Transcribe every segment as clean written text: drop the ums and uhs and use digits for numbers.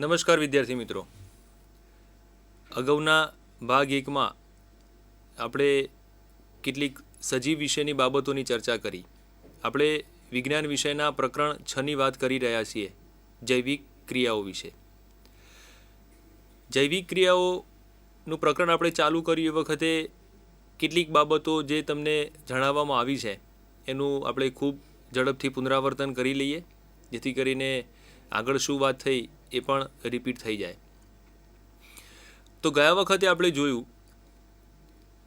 નમસ્કાર વિદ્યાર્થી મિત્રો, અગાઉના ભાગ 1માં આપણે કેટલીક સજીવ વિશેની બાબતોની ચર્ચા કરી. આપણે વિજ્ઞાન વિષયના પ્રકરણ 6ની વાત કરી રહ્યા છીએ, જૈવિક ક્રિયાઓ વિશે. જૈવિક ક્રિયાઓનું પ્રકરણ આપણે ચાલુ કર્યું એ વખતે કેટલીક બાબતો જે તમને જણાવવામાં આવી છે એનું આપણે ખૂબ ઝડપથી પુનરાવર્તન કરી લઈએ, જેથી કરીને આગળ શું વાત થઈ એ પણ રિપીટ થઈ જાય. તો ગયા વખતે આપણે જોયું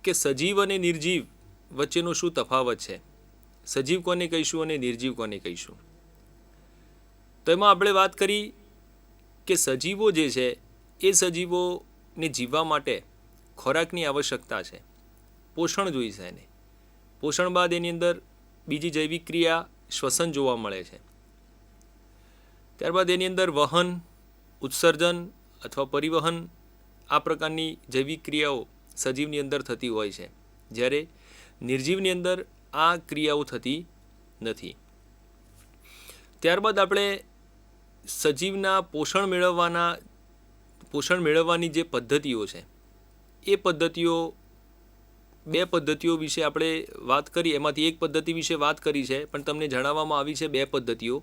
કે સજીવ અને નિર્જીવ વચ્ચેનો શું તફાવત છે, સજીવ કોને કહીશું અને નિર્જીવ કોને કહીશું. તો એમાં આપણે વાત કરી કે સજીવો જે છે એ સજીવોને જીવવા માટે ખોરાકની આવશ્યકતા છે, પોષણ જોઈશે એને. પોષણ બાદ એની અંદર બીજી જૈવિક ક્રિયા શ્વસન જોવા મળે છે. ત્યારબાદ એની અંદર વહન, ઉત્સર્જન અથવા પરિવહન આ પ્રકારની જૈવિક ક્રિયાઓ સજીવની અંદર થતી હોય છે, જ્યારે નિર્જીવની અંદર આ ક્રિયાઓ થતી નથી. ત્યારબાદ આપણે સજીવના પોષણ મેળવવાની જે પદ્ધતિઓ છે એ પદ્ધતિઓ, બે પદ્ધતિઓ વિશે આપણે વાત કરી. એમાંથી એક પદ્ધતિ વિશે વાત કરી છે, પણ તમને જણાવવામાં આવી છે બે પદ્ધતિઓ,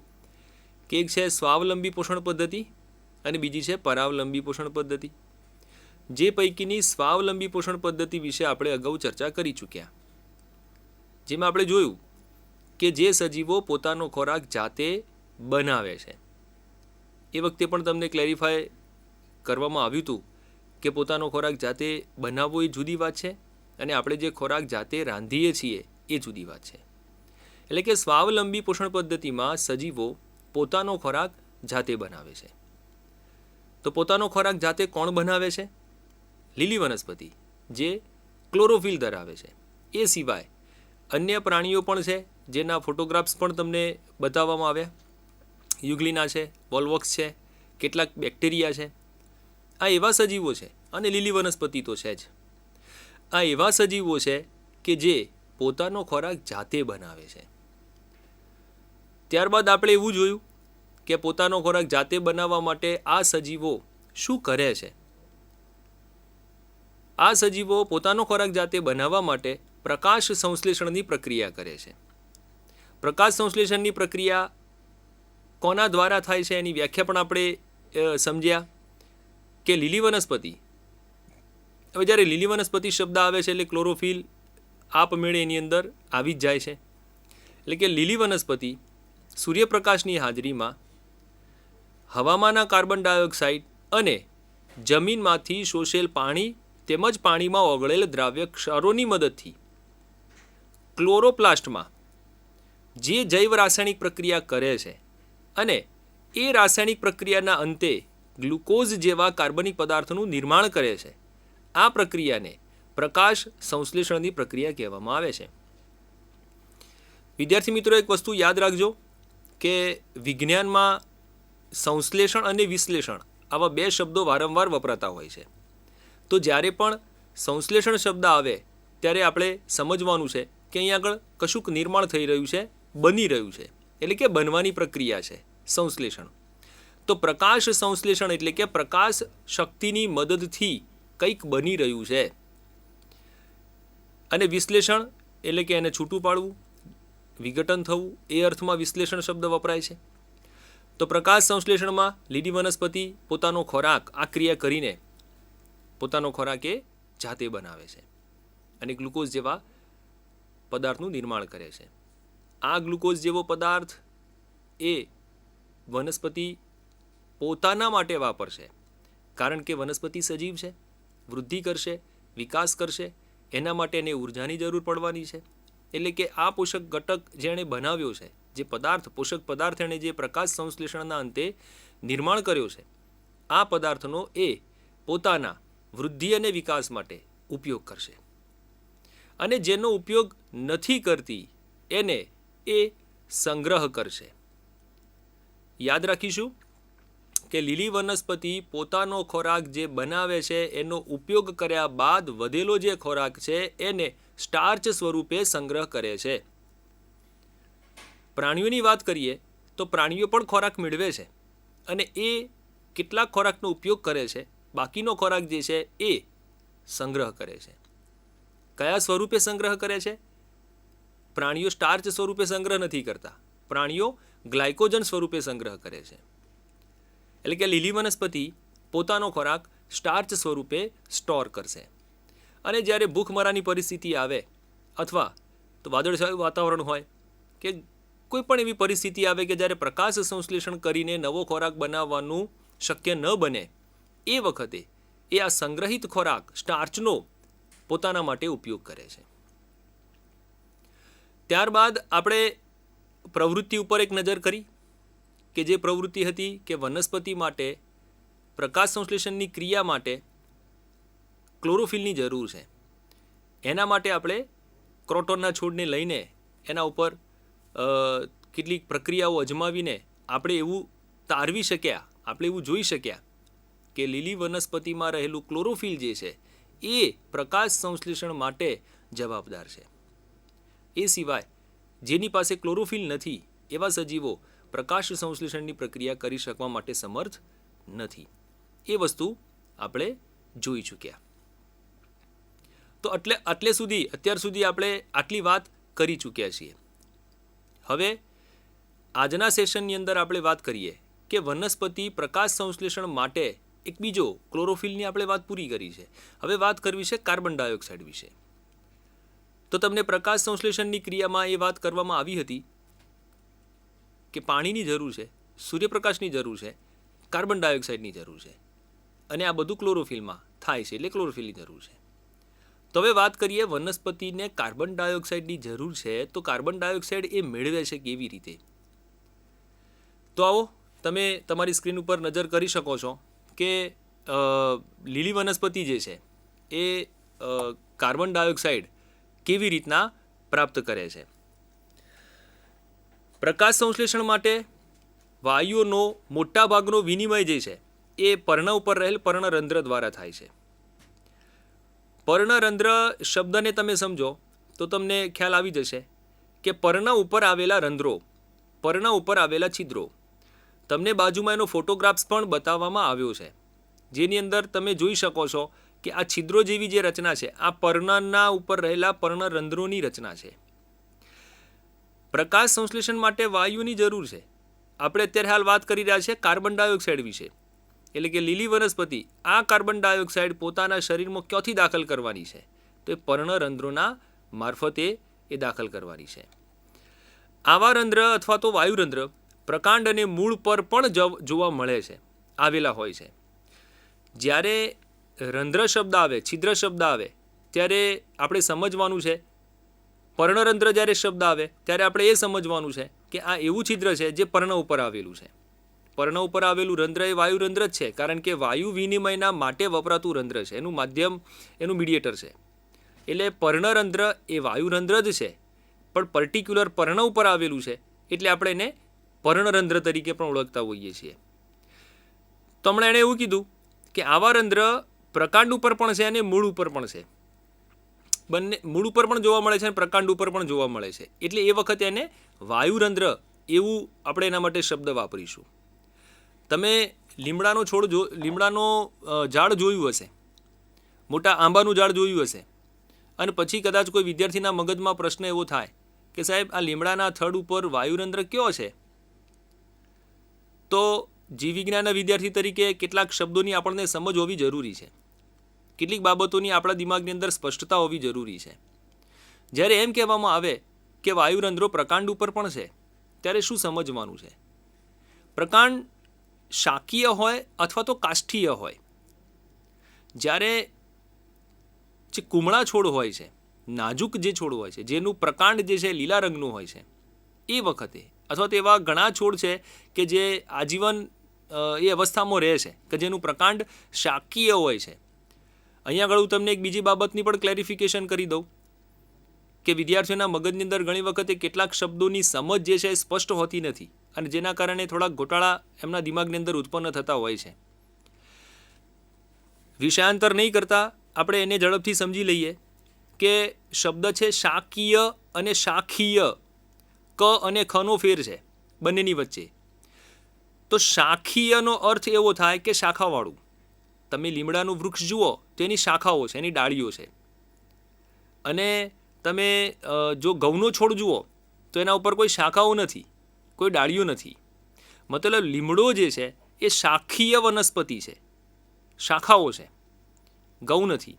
કે એક છે સ્વાવલંબી પોષણ પદ્ધતિ અને બીજી છે પરાવલંબી પોષણ પદ્ધતિ. જે પૈકીની સ્વાવલંબી પોષણ પદ્ધતિ વિશે આપણે અગાઉ ચર્ચા કરી ચૂક્યા, જેમાં આપણે જોયું કે જે સજીવો પોતાનો ખોરાક જાતે બનાવે છે. એ વખતે પણ તમને ક્લેરિફાય કરવામાં આવ્યું હતું કે પોતાનો ખોરાક જાતે બનાવવો એ જુદી વાત છે અને આપણે જે ખોરાક જાતે રાંધીએ છીએ એ જુદી વાત છે. એટલે કે સ્વાવલંબી પોષણ પદ્ધતિમાં સજીવો પોતાનો ખોરાક જાતે બનાવે છે. તો પોતાનો ખોરાક જાતે કોણ બનાવે છે? લીલી વનસ્પતિ જે ક્લોરોફિલ ધરાવે છે. એ સિવાય અન્ય પ્રાણીઓ પણ છે, જેના ફોટોગ્રાફ્સ પણ તમને બતાવવામાં આવ્યા. યુગ્લિના છે, વોલ્વોક્સ છે, કેટલાક બેક્ટેરિયા છે. આ એવા સજીવો છે, અને લીલી વનસ્પતિ તો છે જ. આ એવા સજીવો છે કે જે પોતાનો ખોરાક જાતે બનાવે છે. ત્યારબાદ આપણે એવું જોયું કે પોતાનો ખોરાક જાતે બનાવવા માટે આ સજીવો શું કરે છે. આ સજીવો પોતાનો ખોરાક જાતે બનાવવા માટે પ્રકાશ સંશ્લેષણની પ્રક્રિયા કરે છે. પ્રકાશ સંશ્લેષણની પ્રક્રિયા કોના દ્વારા થાય છે એની વ્યાખ્યા પણ આપણે સમજ્યા કે લીલી વનસ્પતિ. હવે જ્યારે લીલી વનસ્પતિ શબ્દ આવે છે એટલે ક્લોરોફિલ આપમેળે એની અંદર આવી જ જાય છે. એટલે કે લીલી વનસ્પતિ સૂર્યપ્રકાશની હાજરીમાં હવામાંના કાર્બન ડાયોક્સાઇડ અને જમીનમાંથી શોષેલ પાણી તેમજ પાણીમાં ઓગળેલ દ્રાવ્ય ક્ષારોની મદદથી ક્લોરોપ્લાસ્ટમાં જે જૈવ રાસાયણિક પ્રક્રિયા કરે છે અને એ રાસાયણિક પ્રક્રિયાના અંતે ગ્લુકોઝ જેવા કાર્બનિક પદાર્થોનું નિર્માણ કરે છે. આ પ્રક્રિયાને પ્રકાશ સંશ્લેષણની પ્રક્રિયા કહેવામાં આવે છે. વિદ્યાર્થી મિત્રો, એક વસ્તુ યાદ રાખજો કે વિજ્ઞાનમાં સંશ્લેષણ અને વિશ્લેષણ આવા બે શબ્દો વારંવાર વપરાતા હોય છે. તો જ્યારે પણ સંશ્લેષણ શબ્દ આવે ત્યારે આપણે સમજવાનું છે કે અહીં આગળ કશુંક નિર્માણ થઈ રહ્યું છે, બની રહ્યું છે, એટલે કે બનવાની પ્રક્રિયા છે સંશ્લેષણ. તો પ્રકાશ સંશ્લેષણ એટલે કે પ્રકાશ શક્તિની મદદથી કંઈક બની રહ્યું છે. અને વિશ્લેષણ એટલે કે એને છૂટું પાડવું, વિઘટન થવું, એ અર્થમાં વિશ્લેષણ શબ્દ વપરાય છે. તો પ્રકાશ સંશ્લેષણમાં લીલી વનસ્પતિ પોતાનો ખોરાક આ ક્રિયા કરીને પોતાનો ખોરાક એ જાતે બનાવે છે અને ગ્લુકોઝ જેવા પદાર્થનું નિર્માણ કરે છે. આ ગ્લુકોઝ જેવો પદાર્થ એ વનસ્પતિ પોતાના માટે વાપરશે, કારણ કે વનસ્પતિ સજીવ છે, વૃદ્ધિ કરશે, વિકાસ કરશે, એના માટે એને ઉર્જાની જરૂર પડવાની છે. એટલે કે આ પોષક ઘટક જેણે બનાવ્યો છે, જે પદાર્થ, પોષક પદાર્થ એણે જે પ્રકાશ સંશ્લેષણના અંતે નિર્માણ કર્યો છે, આ પદાર્થનો એ પોતાના વૃદ્ધિ અને વિકાસ માટે ઉપયોગ કરશે. અને જેનો ઉપયોગ નથી કરતી એને એ સંગ્રહ કરશે. યાદ રાખીશું કે લીલી વનસ્પતિ પોતાનો ખોરાક જે બનાવે છે એનો ઉપયોગ કર્યા બાદ વધેલો જે ખોરાક છે એને સ્ટાર્ચ સ્વરૂપે સંગ્રહ કરે છે. પ્રાણીઓની વાત કરીએ તો પ્રાણીઓ પણ ખોરાક મેળવે છે અને એ કેટલાક ખોરાકનો ઉપયોગ કરે છે, બાકીનો ખોરાક જે છે એ સંગ્રહ કરે છે. કયા સ્વરૂપે સંગ્રહ કરે છે? પ્રાણીઓ સ્ટાર્ચ સ્વરૂપે સંગ્રહ નથી કરતા, પ્રાણીઓ ગ્લાયકોજન સ્વરૂપે સંગ્રહ કરે છે. એટલે કે લીલી વનસ્પતિ પોતાનો ખોરાક સ્ટાર્ચ સ્વરૂપે સ્ટોર કરશે અને જ્યારે ભૂખમરાની પરિસ્થિતિ આવે અથવા તો વાદળછાયું વાતાવરણ હોય કે કોઈ પણ એવી પરિસ્થિતિ આવે કે જ્યારે પ્રકાશ સંશ્લેષણ કરીને નવો ખોરાક બનાવવાનું શક્ય ન બને, એ વખતે એ આ સંગ્રહિત ખોરાક સ્ટાર્ચનો પોતાના માટે ઉપયોગ કરે છે. ત્યારબાદ આપણે પ્રવૃત્તિ ઉપર એક નજર કરી કે જે પ્રવૃત્તિ હતી કે વનસ્પતિ માટે પ્રકાશ સંશ્લેષણની ક્રિયા માટે ક્લોરોફિલની જરૂર છે. એના માટે આપણે ક્રોટોનના છોડને લઈને એના ઉપર કેટલીક પ્રક્રિયાઓ અજમાવીને આપણે એવું તારવી શક્યા, આપણે એવું જોઈ શક્યા કે લીલી વનસ્પતિમાં રહેલું ક્લોરોફિલ જે છે એ પ્રકાશ સંશ્લેષણ માટે જવાબદાર છે. એ સિવાય જેની પાસે ક્લોરોફિલ નથી એવા સજીવો પ્રકાશ સંશ્લેષણની પ્રક્રિયા કરી શકવા માટે સમર્થ નથી. એ વસ્તુ આપણે જોઈ ચૂક્યા. તો અત્યાર સુધી આપણે આટલી વાત કરી ચૂક્યા છીએ. હવે આજના સેશનની અંદર આપણે વાત કરીએ કે વનસ્પતિ પ્રકાશ સંશ્લેષણ માટે એક બીજો ક્લોરોફિલની આપણે વાત પૂરી કરી છે. હવે વાત કરવી છે કાર્બન ડાયોક્સાઇડ વિશે. તો તમને પ્રકાશ સંશ્લેષણની ક્રિયામાં એ વાત કરવામાં આવી હતી કે પાણીની જરૂર છે, સૂર્યપ્રકાશની જરૂર છે, કાર્બન ડાયોક્સાઇડની જરૂર છે અને આ બધું ક્લોરોફિલમાં થાય છે, એટલે ક્લોરોફિલની જરૂર છે. તો હવે વાત કરીએ વનસ્પતિને કાર્બન ડાયોક્સાઇડની જરૂર છે તો કાર્બન ડાયોક્સાઇડ એ મેળવે છે કેવી રીતે? તો આવો તમે તમારી સ્ક્રીન ઉપર નજર કરી શકો છો કે લીલી વનસ્પતિ જે છે એ કાર્બન ડાયોક્સાઇડ કેવી રીતના પ્રાપ્ત કરે છે. પ્રકાશ સંશ્લેષણ માટે વાયુઓનો મોટા ભાગનો વિનિમય જે છે એ પર્ણ ઉપર રહેલ પર્ણરંધ્ર દ્વારા થાય છે. પર્ણરંધ્ર શબ્દને તમે સમજો તો તમને ખ્યાલ આવી જશે કે પર્ણ ઉપર આવેલા રંધ્રો, પર્ણ ઉપર આવેલા છિદ્રો. તમને બાજુમાં એનો ફોટોગ્રાફ્સ પણ બતાવવામાં આવ્યો છે, જેની અંદર તમે જોઈ શકો છો કે આ છિદ્રો જેવી જે રચના છે આ પર્ણના ઉપર રહેલા પર્ણરંધ્રોની રચના છે. પ્રકાશ સંશ્લેષણ માટે વાયુની જરૂર છે. આપણે અત્યારે હાલ વાત કરી રહ્યા છીએ કાર્બન ડાયોક્સાઇડ વિશે. એટલે કે લીલી વનસ્પતિ આ કાર્બન ડાયોક્સાઇડ પોતાના શરીરમાં ક્યાંથી દાખલ કરવાની છે? તો એ પર્ણરંધ્રોના મારફતે એ દાખલ કરવાની છે. આવા રંધ્ર અથવા તો વાયુરંધ્ર પ્રકાંડ અને મૂળ પર પણ જોવા મળે છે, આવેલા હોય છે. જ્યારે રંધ્ર શબ્દ આવે, છિદ્ર શબ્દ આવે ત્યારે આપણે સમજવાનું છે, પર્ણરંધ્ર જ્યારે શબ્દ આવે ત્યારે આપણે એ સમજવાનું છે કે આ એવું છિદ્ર છે જે પર્ણ ઉપર આવેલું છે. પર્ણ ઉપર આવેલું રંધ્ર એ વાયુરંધ્ર જ છે, કારણ કે વાયુ વિનિમયના માટે વપરાતું રંધ્ર છે, એનું માધ્યમ, એનું મીડિયેટર છે. એટલે પર્ણરંધ્ર એ વાયુરંધ્ર જ છે, પણ પર્ટિક્યુલર પર્ણ ઉપર આવેલું છે એટલે આપણે એને પર્ણરંધ્ર તરીકે પણ ઓળખતા હોઈએ છીએ. તો હમણાં એણે એવું કીધું કે આવા રંધ્ર પ્રકાંડ ઉપર પણ છે અને મૂળ ઉપર પણ છે. બંને મૂળ ઉપર પણ જોવા મળે છે અને પ્રકાંડ ઉપર પણ જોવા મળે છે. એટલે એ વખતે એને વાયુરંધ્ર એવું આપણે એના માટે શબ્દ વાપરીશું. તમે લીમડાનો ઝાડ જોયું હશે, મોટા આંબાનું ઝાડ જોયું હશે અને પછી કદાચ કોઈ વિદ્યાર્થીના મગજમાં પ્રશ્ન એવો થાય કે સાહેબ આ લીમડાના થડ ઉપર વાયુરંધ્ર કયો છે? તો જીવવિજ્ઞાનના વિદ્યાર્થી તરીકે કેટલાક શબ્દોની આપણને સમજ હોવી જરૂરી છે, કેટલીક બાબતોની આપણા દિમાગની અંદર સ્પષ્ટતા હોવી જરૂરી છે. જ્યારે એમ કહેવામાં આવે કે વાયુરંધ્રો પ્રકાંડ ઉપર પણ છે ત્યારે શું સમજવાનું છે? પ્રકાંડ શાકીય હોય અથવા તો કાષ્ઠીય હોય. જ્યારે જે કુમળા છોડ હોય છે, નાજુક જે છોડ હોય છે, જેનું પ્રકાંડ જે છે લીલા રંગનું હોય છે, એ વખતે અથવા તો એવા ઘણા છોડ છે કે જે આજીવન એ અવસ્થામાં રહે છે કે જેનું પ્રકાંડ શાકીય હોય છે. અહીંયા આગળ હું તમને એક બીજી બાબતની પણ ક્લેરિફિકેશન કરી દઉં કે વિદ્યાર્થીઓના મગજની અંદર ઘણી વખતે કેટલાક શબ્દોની સમજ જે છે એ સ્પષ્ટ હોતી નથી અને જેના કારણે થોડાક ગોટાળા એમના દિમાગની અંદર ઉત્પન્ન થતા હોય છે. વિષયાંતર નહીં કરતા આપણે એને ઝડપથી સમજી લઈએ કે શબ્દ છે શાકીય અને શાખીય. ક અને ખનો ફેર છે બંનેની વચ્ચે. તો શાખીયનો અર્થ એવો થાય કે શાખાવાળું. તમે લીમડાનું વૃક્ષ જુઓ તો એની શાખાઓ છે, એની ડાળીઓ છે. અને તમે જો ઘઉંનો છોડ જુઓ તો એના ઉપર કોઈ શાખાઓ નથી, કોઈ ડાળીઓ નથી. મતલબ લીમડો જે છે એ શાખીય વનસ્પતિ છે, શાખાઓ છે, ઘઉં નથી.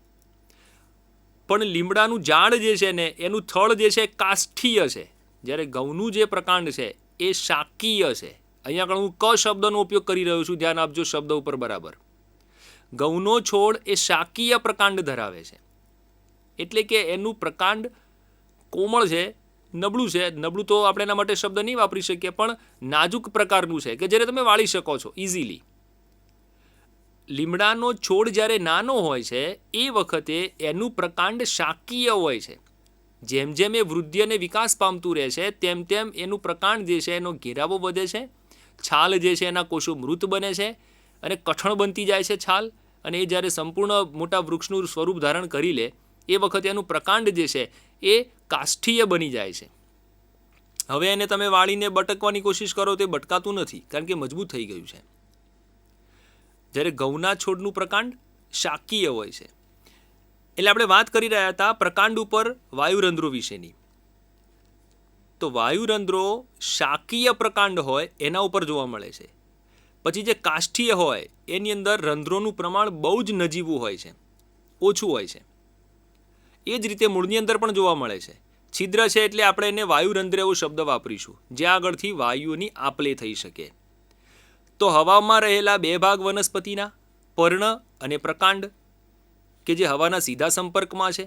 પણ લીમડાનું ઝાડ જે છે ને એનું થડ જે છે કાષ્ઠીય છે, જ્યારે ઘઉંનું જે પ્રકાંડ છે એ શાકીય છે. અહીંયા આગળ હું ક શબ્દનો ઉપયોગ કરી રહ્યો છું, ધ્યાન આપજો શબ્દ ઉપર બરાબર. ઘઉંનો છોડ એ શાકીય પ્રકાંડ ધરાવે છે, એટલે કે એનું પ્રકાંડ કોમળ છે, નબળું છે. નબળું તો આપણે એના માટે શબ્દ નહીં વાપરી શકીએ, પણ નાજુક પ્રકારનું છે કે જ્યારે તમે વાળી શકો છો ઇઝીલી. લીમડાનો છોડ જ્યારે નાનો હોય છે એ વખતે એનું પ્રકાંડ શાકીય હોય છે. જેમ જેમ એ વૃદ્ધિ અને વિકાસ પામતું રહે છે તેમ તેમ એનું પ્રકાંડ જે છે એનો ઘેરાવો વધે છે, છાલ જે છે એના કોષો મૃત બને છે અને કઠણ બનતી જાય છે છાલ. અને એ જ્યારે સંપૂર્ણ મોટા વૃક્ષનું સ્વરૂપ ધારણ કરી લે એ વખતે એનું પ્રકાંડ જે છે એ કાષ્ઠીય બની જાય છે. હવે એને તમે વાળીને બટકવાની કોશિશ કરો તો એ બટકાતું નથી, કારણ કે મજબૂત થઈ ગયું છે. જ્યારે ઘઉંના છોડનું પ્રકાંડ શાકીય હોય છે. એટલે આપણે વાત કરી રહ્યા હતા પ્રકાંડ ઉપર વાયુરંધ્રો વિશેની. તો વાયુરંધ્રો શાકીય પ્રકાંડ હોય એના ઉપર જોવા મળે છે. પછી જે કાષ્ઠીય હોય એની અંદર રંધ્રોનું પ્રમાણ બહુ જ નજીવું હોય છે, ઓછું હોય છે. એ જ રીતે મૂળની અંદર પણ જોવા મળે છે. છિદ્ર છે એટલે આપણે એને વાયુરંધ્ર એવો શબ્દ વાપરીશું, જ્યાં આગળથી વાયુઓની આપલે થઈ શકે. તો હવામાં રહેલા બે ભાગ વનસ્પતિના, પર્ણ અને પ્રકાંડ, કે જે હવાના સીધા સંપર્કમાં છે,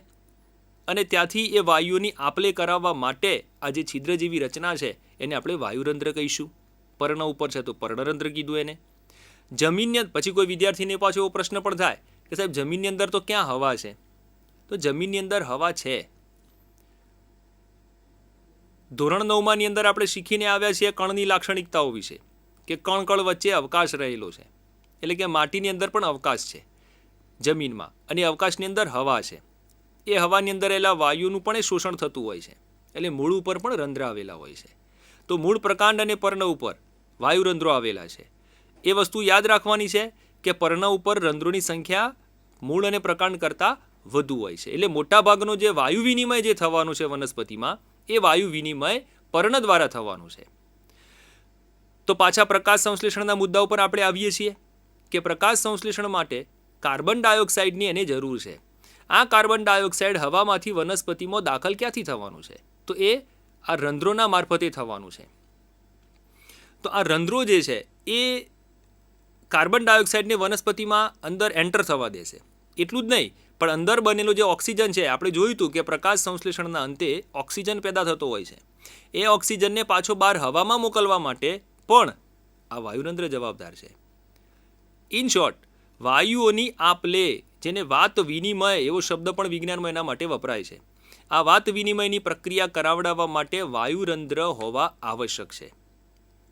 અને ત્યાંથી એ વાયુઓની આપલે કરાવવા માટે આ જે છિદ્ર જેવી રચના છે એને આપણે વાયુરંધ્ર કહીશું. પર્ણ ઉપર છે તો પર્ણરંધ્ર કીધું એને. જમીનની પછી કોઈ વિદ્યાર્થીને પાછો એવો પ્રશ્ન પણ થાય કે સાહેબ જમીનની અંદર તો ક્યાં હવા છે? તો જમીનની અંદર હવા છે. ધોરણ 9ની અંદર આપણે શીખીને આવ્યા છીએ કણની લાક્ષણિકતાઓ વિશે, કે કણ વચ્ચે અવકાશ રહેલો છે. એટલે કે માટીની અંદર પણ અવકાશ છે જમીનમાં, અને અવકાશની અંદર હવા છે. એ હવાની અંદર રહેલા વાયુનું પણ એ શોષણ થતું હોય છે, એટલે મૂળ ઉપર પણ રંધ્ર આવેલા હોય છે. તો મૂળ, પ્રકાંડ અને પર્ણ ઉપર વાયુરંધ્રો આવેલા છે. એ વસ્તુ યાદ રાખવાની છે કે પર્ણ ઉપર રંધ્રોની સંખ્યા મૂળ અને પ્રકાંડ કરતાં વધુ હોય છે. એટલે મોટાભાગનો જે વાયુ વિનિમય જે થવાનું છે વનસ્પતિમાં, એ વાયુ વિનિમય પર્ણ દ્વારા થવાનું છે. તો પાછા પ્રકાશ સંશ્લેષણના મુદ્દા ઉપર આપણે આવીએ છીએ કે પ્રકાશ સંશ્લેષણ માટે કાર્બન ડાયોક્સાઇડની એને જરૂર છે. આ કાર્બન ડાયોક્સાઇડ હવામાંથી વનસ્પતિમાં દાખલ ક્યાંથી થવાનું છે? તો એ આ રંધ્રોના મારફતે થવાનું છે. તો આ રંધ્રો જે છે એ કાર્બન ડાયોક્સાઇડને વનસ્પતિમાં અંદર એન્ટર થવા દેશે. એટલું જ નહીં, પણ અંદર બનેલો જે ઓક્સિજન છે, આપણે જોયું હતું કે પ્રકાશ સંશ્લેષણના અંતે ઓક્સિજન પેદા થતો હોય છે. એ ઓક્સિજનને પાછો બહાર હવામાં મોકલવા માટે પણ આ વાયુરંધ્ર જવાબદાર છે. ઇન શોર્ટ, વાયુઓની આપલે, જેને વાત વિનિમય એવો શબ્દ પણ વિજ્ઞાનમાં એના માટે વપરાય છે. આ વાત વિનિમયની પ્રક્રિયા કરાવડાવવા માટે વાયુરંધ્ર હોવા આવશ્યક છે.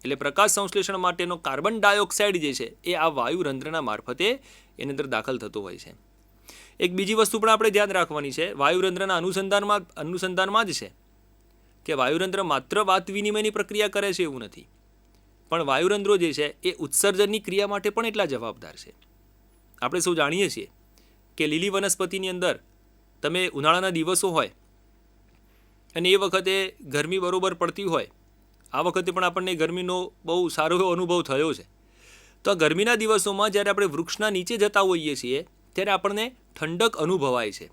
એટલે પ્રકાશ સંશ્લેષણ માટેનો કાર્બન ડાયોક્સાઇડ જે છે એ આ વાયુરંધ્રના મારફતે એની અંદર દાખલ થતો હોય છે. એક બીજી વસ્તુ પણ આપણે ધ્યાન રાખવાની છે વાયુરંધ્રના અનુસંધાનમાં જ છે કે વાયુરંધ્ર માત્ર વાત વિનિમયની પ્રક્રિયા કરે છે એવું નથી, પણ વાયુરંધ્રો જે છે એ ઉત્સર્જનની ક્રિયા માટે પણ એટલા જવાબદાર છે. આપણે સૌ જાણીએ છીએ કે લીલી વનસ્પતિની અંદર તમે ઉનાળાના દિવસો હોય અને એ વખતે ગરમી બરોબર પડતી હોય, આ વખતે પણ આપણને ગરમીનો બહુ સારો એવો અનુભવ થયો છે. તો આ ગરમીના દિવસોમાં જ્યારે આપણે વૃક્ષના નીચે જતા હોઈએ છીએ ત્યારે આપણને ઠંડક અનુભવાય છે.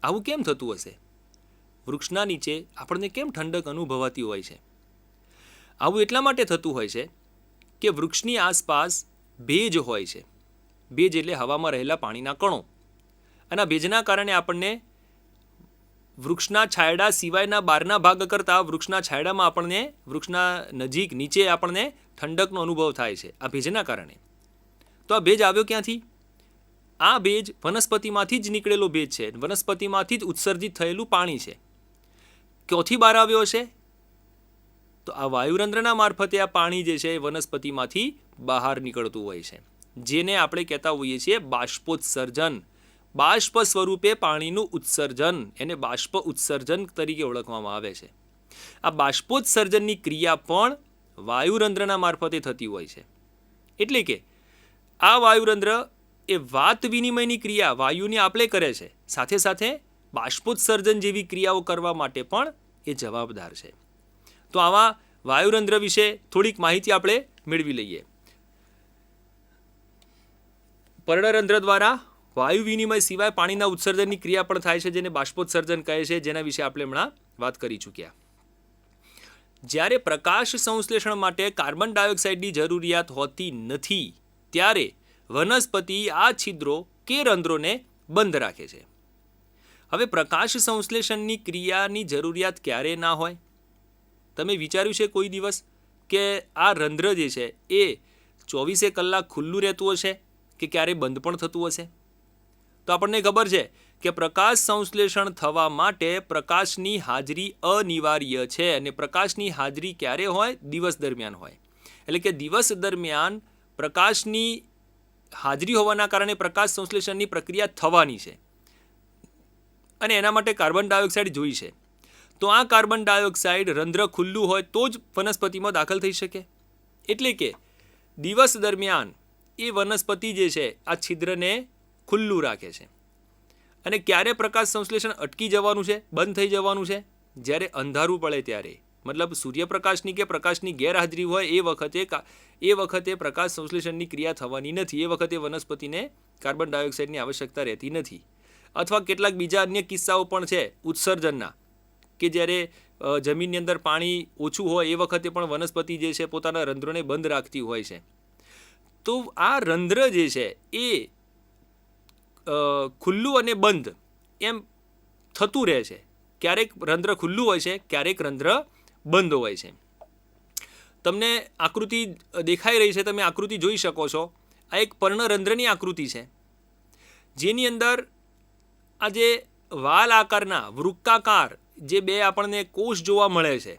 આવું કેમ થતું હશે? વૃક્ષના નીચે આપણને કેમ ઠંડક અનુભવાતી હોય છે? આવું એટલા માટે થતું હોય છે કે વૃક્ષની આસપાસ ભેજ હોય છે. ભેજ એટલે હવામાં રહેલા પાણીના કણો. અને આ ભેજના કારણે આપણને વૃક્ષના છાંયડા સિવાયના બહારના ભાગ કરતાં વૃક્ષના છાંયડામાં આપણને વૃક્ષના નજીક નીચે આપણને ઠંડકનો અનુભવ થાય છે આ ભેજના કારણે. તો આ ભેજ આવ્યો ક્યાંથી? આ ભેજ વનસ્પતિમાંથી જ નીકળેલો ભેજ છે, વનસ્પતિમાંથી જ ઉત્સર્જિત થયેલું પાણી છે. ક્યાંથી બહાર આવ્યો હશે? તો આ વાયુરંધ્રના મારફતે આ પાણી જે છે એ વનસ્પતિમાંથી બહાર નીકળતું હોય છે, જેને આપણે કહેતા હોઈએ છીએ બાષ્પોત્સર્જન. બાષ્પ સ્વરૂપે પાણીનું ઉત્સર્જન, એને બાષ્પ ઉત્સર્જન તરીકે ઓળખવામાં આવે છે. આ બાષ્પોત્સર્જનની ક્રિયા પણ વાયુરંધ્રના મારફતે થતી હોય છે. એટલે કે આ વાયુરંધ્ર એ વાત વિનિમયની ક્રિયા વાયુની આપલે કરે છે, સાથે સાથે બાષ્પોત્સર્જન જેવી ક્રિયાઓ કરવા માટે પણ એ જવાબદાર છે. તો આવા વાયુરંધ્ર વિશે થોડીક માહિતી આપણે મેળવી લઈએ. પર્ણરંધ્ર દ્વારા વાયુ વિનિમય સિવાય પાણીના ઉત્સર્જનની ક્રિયા પણ થાય છે, જેને બાષ્પોત્સર્જન કહે છે, જેના વિશે આપણે હમણાં વાત કરી ચૂક્યા. જ્યારે પ્રકાશ સંશ્લેષણ માટે કાર્બન ડાયોક્સાઇડની જરૂરિયાત હોતી નથી ત્યારે વનસ્પતિ આ છિદ્રો કે રંધ્રોને બંધ રાખે છે. હવે પ્રકાશ સંશ્લેષણની ક્રિયાની જરૂરિયાત ક્યારે ના હોય? તમે વિચાર્યું છે કોઈ દિવસ કે આ રંધ્ર જે છે એ 24 કલાક ખુલ્લું રહેતું હશે કે ક્યારે બંધ પણ થતું હશે? તો આપણને ખબર છે કે પ્રકાશ સંશ્લેષણ થવા માટે પ્રકાશની હાજરી અનિવાર્ય છે, અને પ્રકાશની હાજરી ક્યારે હોય? દિવસ દરમિયાન હોય. એટલે કે દિવસ દરમિયાન પ્રકાશની હાજરી હોવાના કારણે પ્રકાશ સંશ્લેષણની પ્રક્રિયા થવાની છે, અને એના માટે કાર્બન ડાયોક્સાઇડ જોઈ છે. તો આ કાર્બન ડાયોક્સાઇડ રંધ્ર ખુલ્લું હોય તો જ વનસ્પતિમાં દાખલ થઈ શકે. એટલે કે દિવસ દરમિયાન એ વનસ્પતિ જે છે આ છિદ્રને ખુલ્લું રાખે છે. અને ક્યારે પ્રકાશ સંશ્લેષણ અટકી જવાનું છે, બંધ થઈ જવાનું છે? જ્યારે અંધારું પડે ત્યારે, મતલબ સૂર્યપ્રકાશની કે પ્રકાશની ગેરહાજરી હોય એ વખતે પ્રકાશ સંશ્લેષણની ક્રિયા થવાની નથી. એ વખતે વનસ્પતિને કાર્બન ડાયોક્સાઇડની આવશ્યકતા રહેતી નથી. અથવા કેટલાક બીજા અન્ય કિસ્સાઓ પણ છે ઉત્સર્જનના, કે જ્યારે જમીનની અંદર પાણી ઓછું હોય એ વખતે પણ વનસ્પતિ જે છે પોતાના રંધ્રોને બંધ રાખતી હોય છે. તો આ રંધ્ર જે છે એ ખુલ્લું અને બંધ એમ થતું રહે છે. ક્યારેક રંધ્ર ખુલ્લું હોય છે, ક્યારેક રંધ્ર બંધ હોય છે. તમને આકૃતિ દેખાઈ રહી છે, તમે આકૃતિ જોઈ શકો છો. આ એક પર્ણરંધ્રની આકૃતિ છે, જેની અંદર આ જે વાલ આકારના વૃક્કાકાર જે બે આપણને કોષ જોવા મળે છે,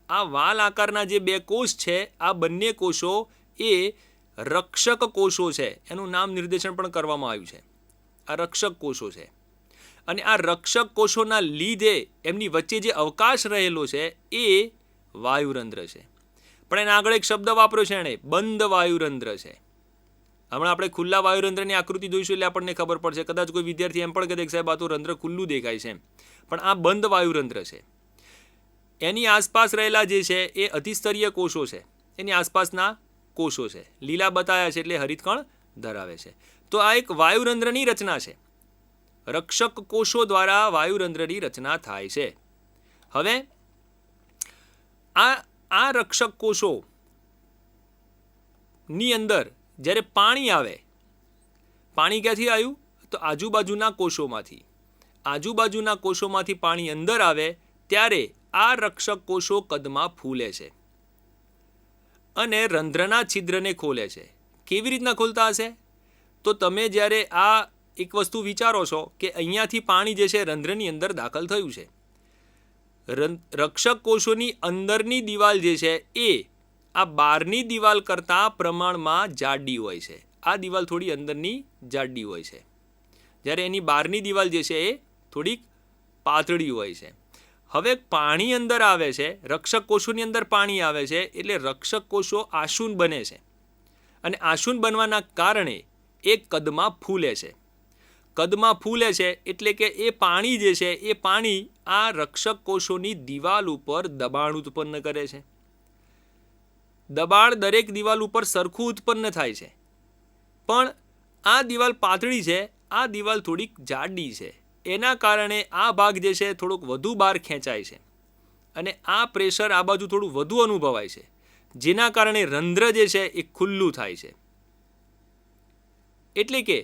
આ વાલ આકારના જે બે કોષ છે, આ બંને કોષો એ રક્ષક કોષો છે. એનું નામ નિર્દેશન પણ કરવામાં આવ્યું છે. આ રક્ષક કોષો છે, અને આ રક્ષક કોષોના લીધે એમની વચ્ચે જે અવકાશ રહેલો છે એ વાયુરંધ્ર છે. પણ એના આગળ એક શબ્દ વાપર્યો છે એણે, બંધ વાયુરંધ્ર છે. હમણાં આપણે ખુલ્લા વાયુરંધ્રની આકૃતિ જોઈશું એટલે આપણને ખબર પડશે. કદાચ કોઈ વિદ્યાર્થી એમ પણ કહે કે સાહેબ આ તો રંધ્ર ખુલ્લું દેખાય છે, પણ આ બંધ વાયુરંધ્ર છે. એની આસપાસ રહેલા જે છે એ અધિસ્તરીય કોષો છે, એની આસપાસના કોષો છે. લીલા બતાવ્યા છે એટલે હરિતકણ ધરાવે છે. તો આ એક વાયુરંધ્રની રચના છે. રક્ષક કોષો દ્વારા વાયુરંધ્રની રચના થાય છે. હવે આ રક્ષક કોષોની અંદર જ્યારે પાણી આવે, પાણી ક્યાંથી આવ્યું? તો આજુબાજુના કોષોમાંથી. આજુબાજુના કોષોમાંથી પાણી અંદર આવે ત્યારે આ રક્ષક કોષો કદમાં ફૂલે છે અને રંધ્રના છિદ્રને ખોલે છે. કેવી રીતના ખોલતા હશે? તો તમે જ્યારે આ એક વસ્તુ વિચારો છો કે અહીંયાથી પાણી જે છે રંધ્રની અંદર દાખલ થયું છે, રક્ષક કોષોની અંદરની દિવાલ જે છે એ આ બહારની દિવાલ કરતાં પ્રમાણમાં જાડી હોય છે. આ દિવાલ થોડી અંદરની જાડી હોય છે, જ્યારે એની બહારની દિવાલ જે છે એ થોડીક પાતળી હોય છે. હવે પાણી અંદર આવે છે, રક્ષક કોષોની અંદર પાણી આવે છે એટલે રક્ષક કોષો આશુન બને છે, અને આશુન બનવાના કારણે એ કદમાં ફૂલે છે. કદમાં ફૂલે છે એટલે કે એ પાણી જે છે એ પાણી આ રક્ષક કોષોની દિવાલ ઉપર દબાણ ઉત્પન્ન કરે છે. દબાણ દરેક દિવાલ ઉપર સરખું ઉત્પન્ન થાય છે, પણ આ દિવાલ પાતળી છે, આ દિવાલ થોડીક જાડી છે. એના કારણે આ ભાગ જે છે થોડોક વધુ બહાર ખેંચાય છે, અને આ પ્રેશર આ બાજુ થોડું વધુ અનુભવાય છે, જેના કારણે રંધ્ર જે છે એ ખુલ્લું થાય છે. એટલે કે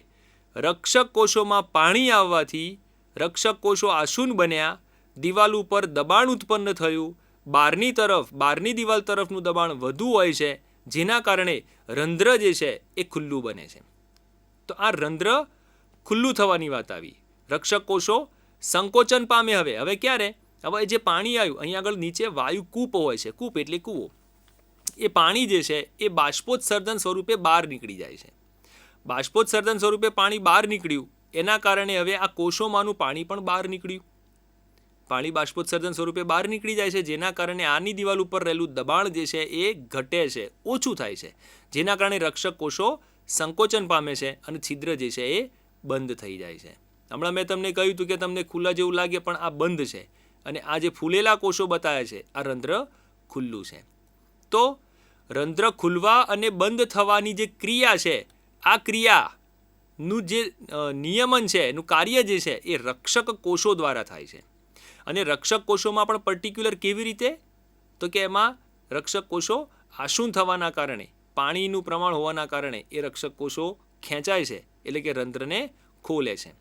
રક્ષક કોષોમાં પાણી આવવાથી રક્ષક કોષો આશુન બન્યા, દિવાલ ઉપર દબાણ ઉત્પન્ન થયું, બહારની દિવાલ તરફનું દબાણ વધુ હોય છે, જેના કારણે રંધ્ર જે છે એ ખુલ્લું બને છે. તો આ રંધ્ર ખુલ્લું થવાની વાત આવી. રક્ષક કોષો સંકોચન પામે. હવે ક્યારે? હવે જે પાણી આવ્યું, અહીં આગળ નીચે વાયુ કૂપ હોય છે, કૂપ એટલે કૂવો. એ પાણી જે છે એ બાષ્પોત્સર્જન સ્વરૂપે બહાર નીકળી જાય છે. બાષ્પોત્સર્જન સ્વરૂપે પાણી બહાર નીકળ્યું, એના કારણે હવે આ કોષોમાંનું પાણી પણ બહાર નીકળ્યું. પાણી બાષ્પોત્સર્જન સ્વરૂપે બહાર નીકળી જાય છે, જેના કારણે આની દિવાલ ઉપર રહેલું દબાણ જે છે એ ઘટે છે, ઓછું થાય છે, જેના કારણે રક્ષક કોષો સંકોચન પામે છે અને છિદ્ર જે છે એ બંધ થઈ જાય છે. હમણાં મેં તમને કહ્યું હતું કે તમને ખુલ્લા જેવું લાગે, પણ આ બંધ છે, અને આ જે ફૂલેલા કોષો બતાવ્યા છે આ રંધ્ર ખુલ્લું છે. તો રંધ્ર ખુલવા અને બંધ થવાની જે ક્રિયા છે, આ ક્રિયાનું જે નિયમન છે, એનું કાર્ય જે છે એ રક્ષક કોષો દ્વારા થાય છે. અને રક્ષક કોષોમાં પણ પર્ટિક્યુલર કેવી રીતે? તો કે એમાં રક્ષક કોષો આસુન થવાના કારણે, પાણીનું પ્રમાણ હોવાના કારણે એ રક્ષક કોષો ખેંચાય છે, એટલે કે રંધ્રને ખોલે છે.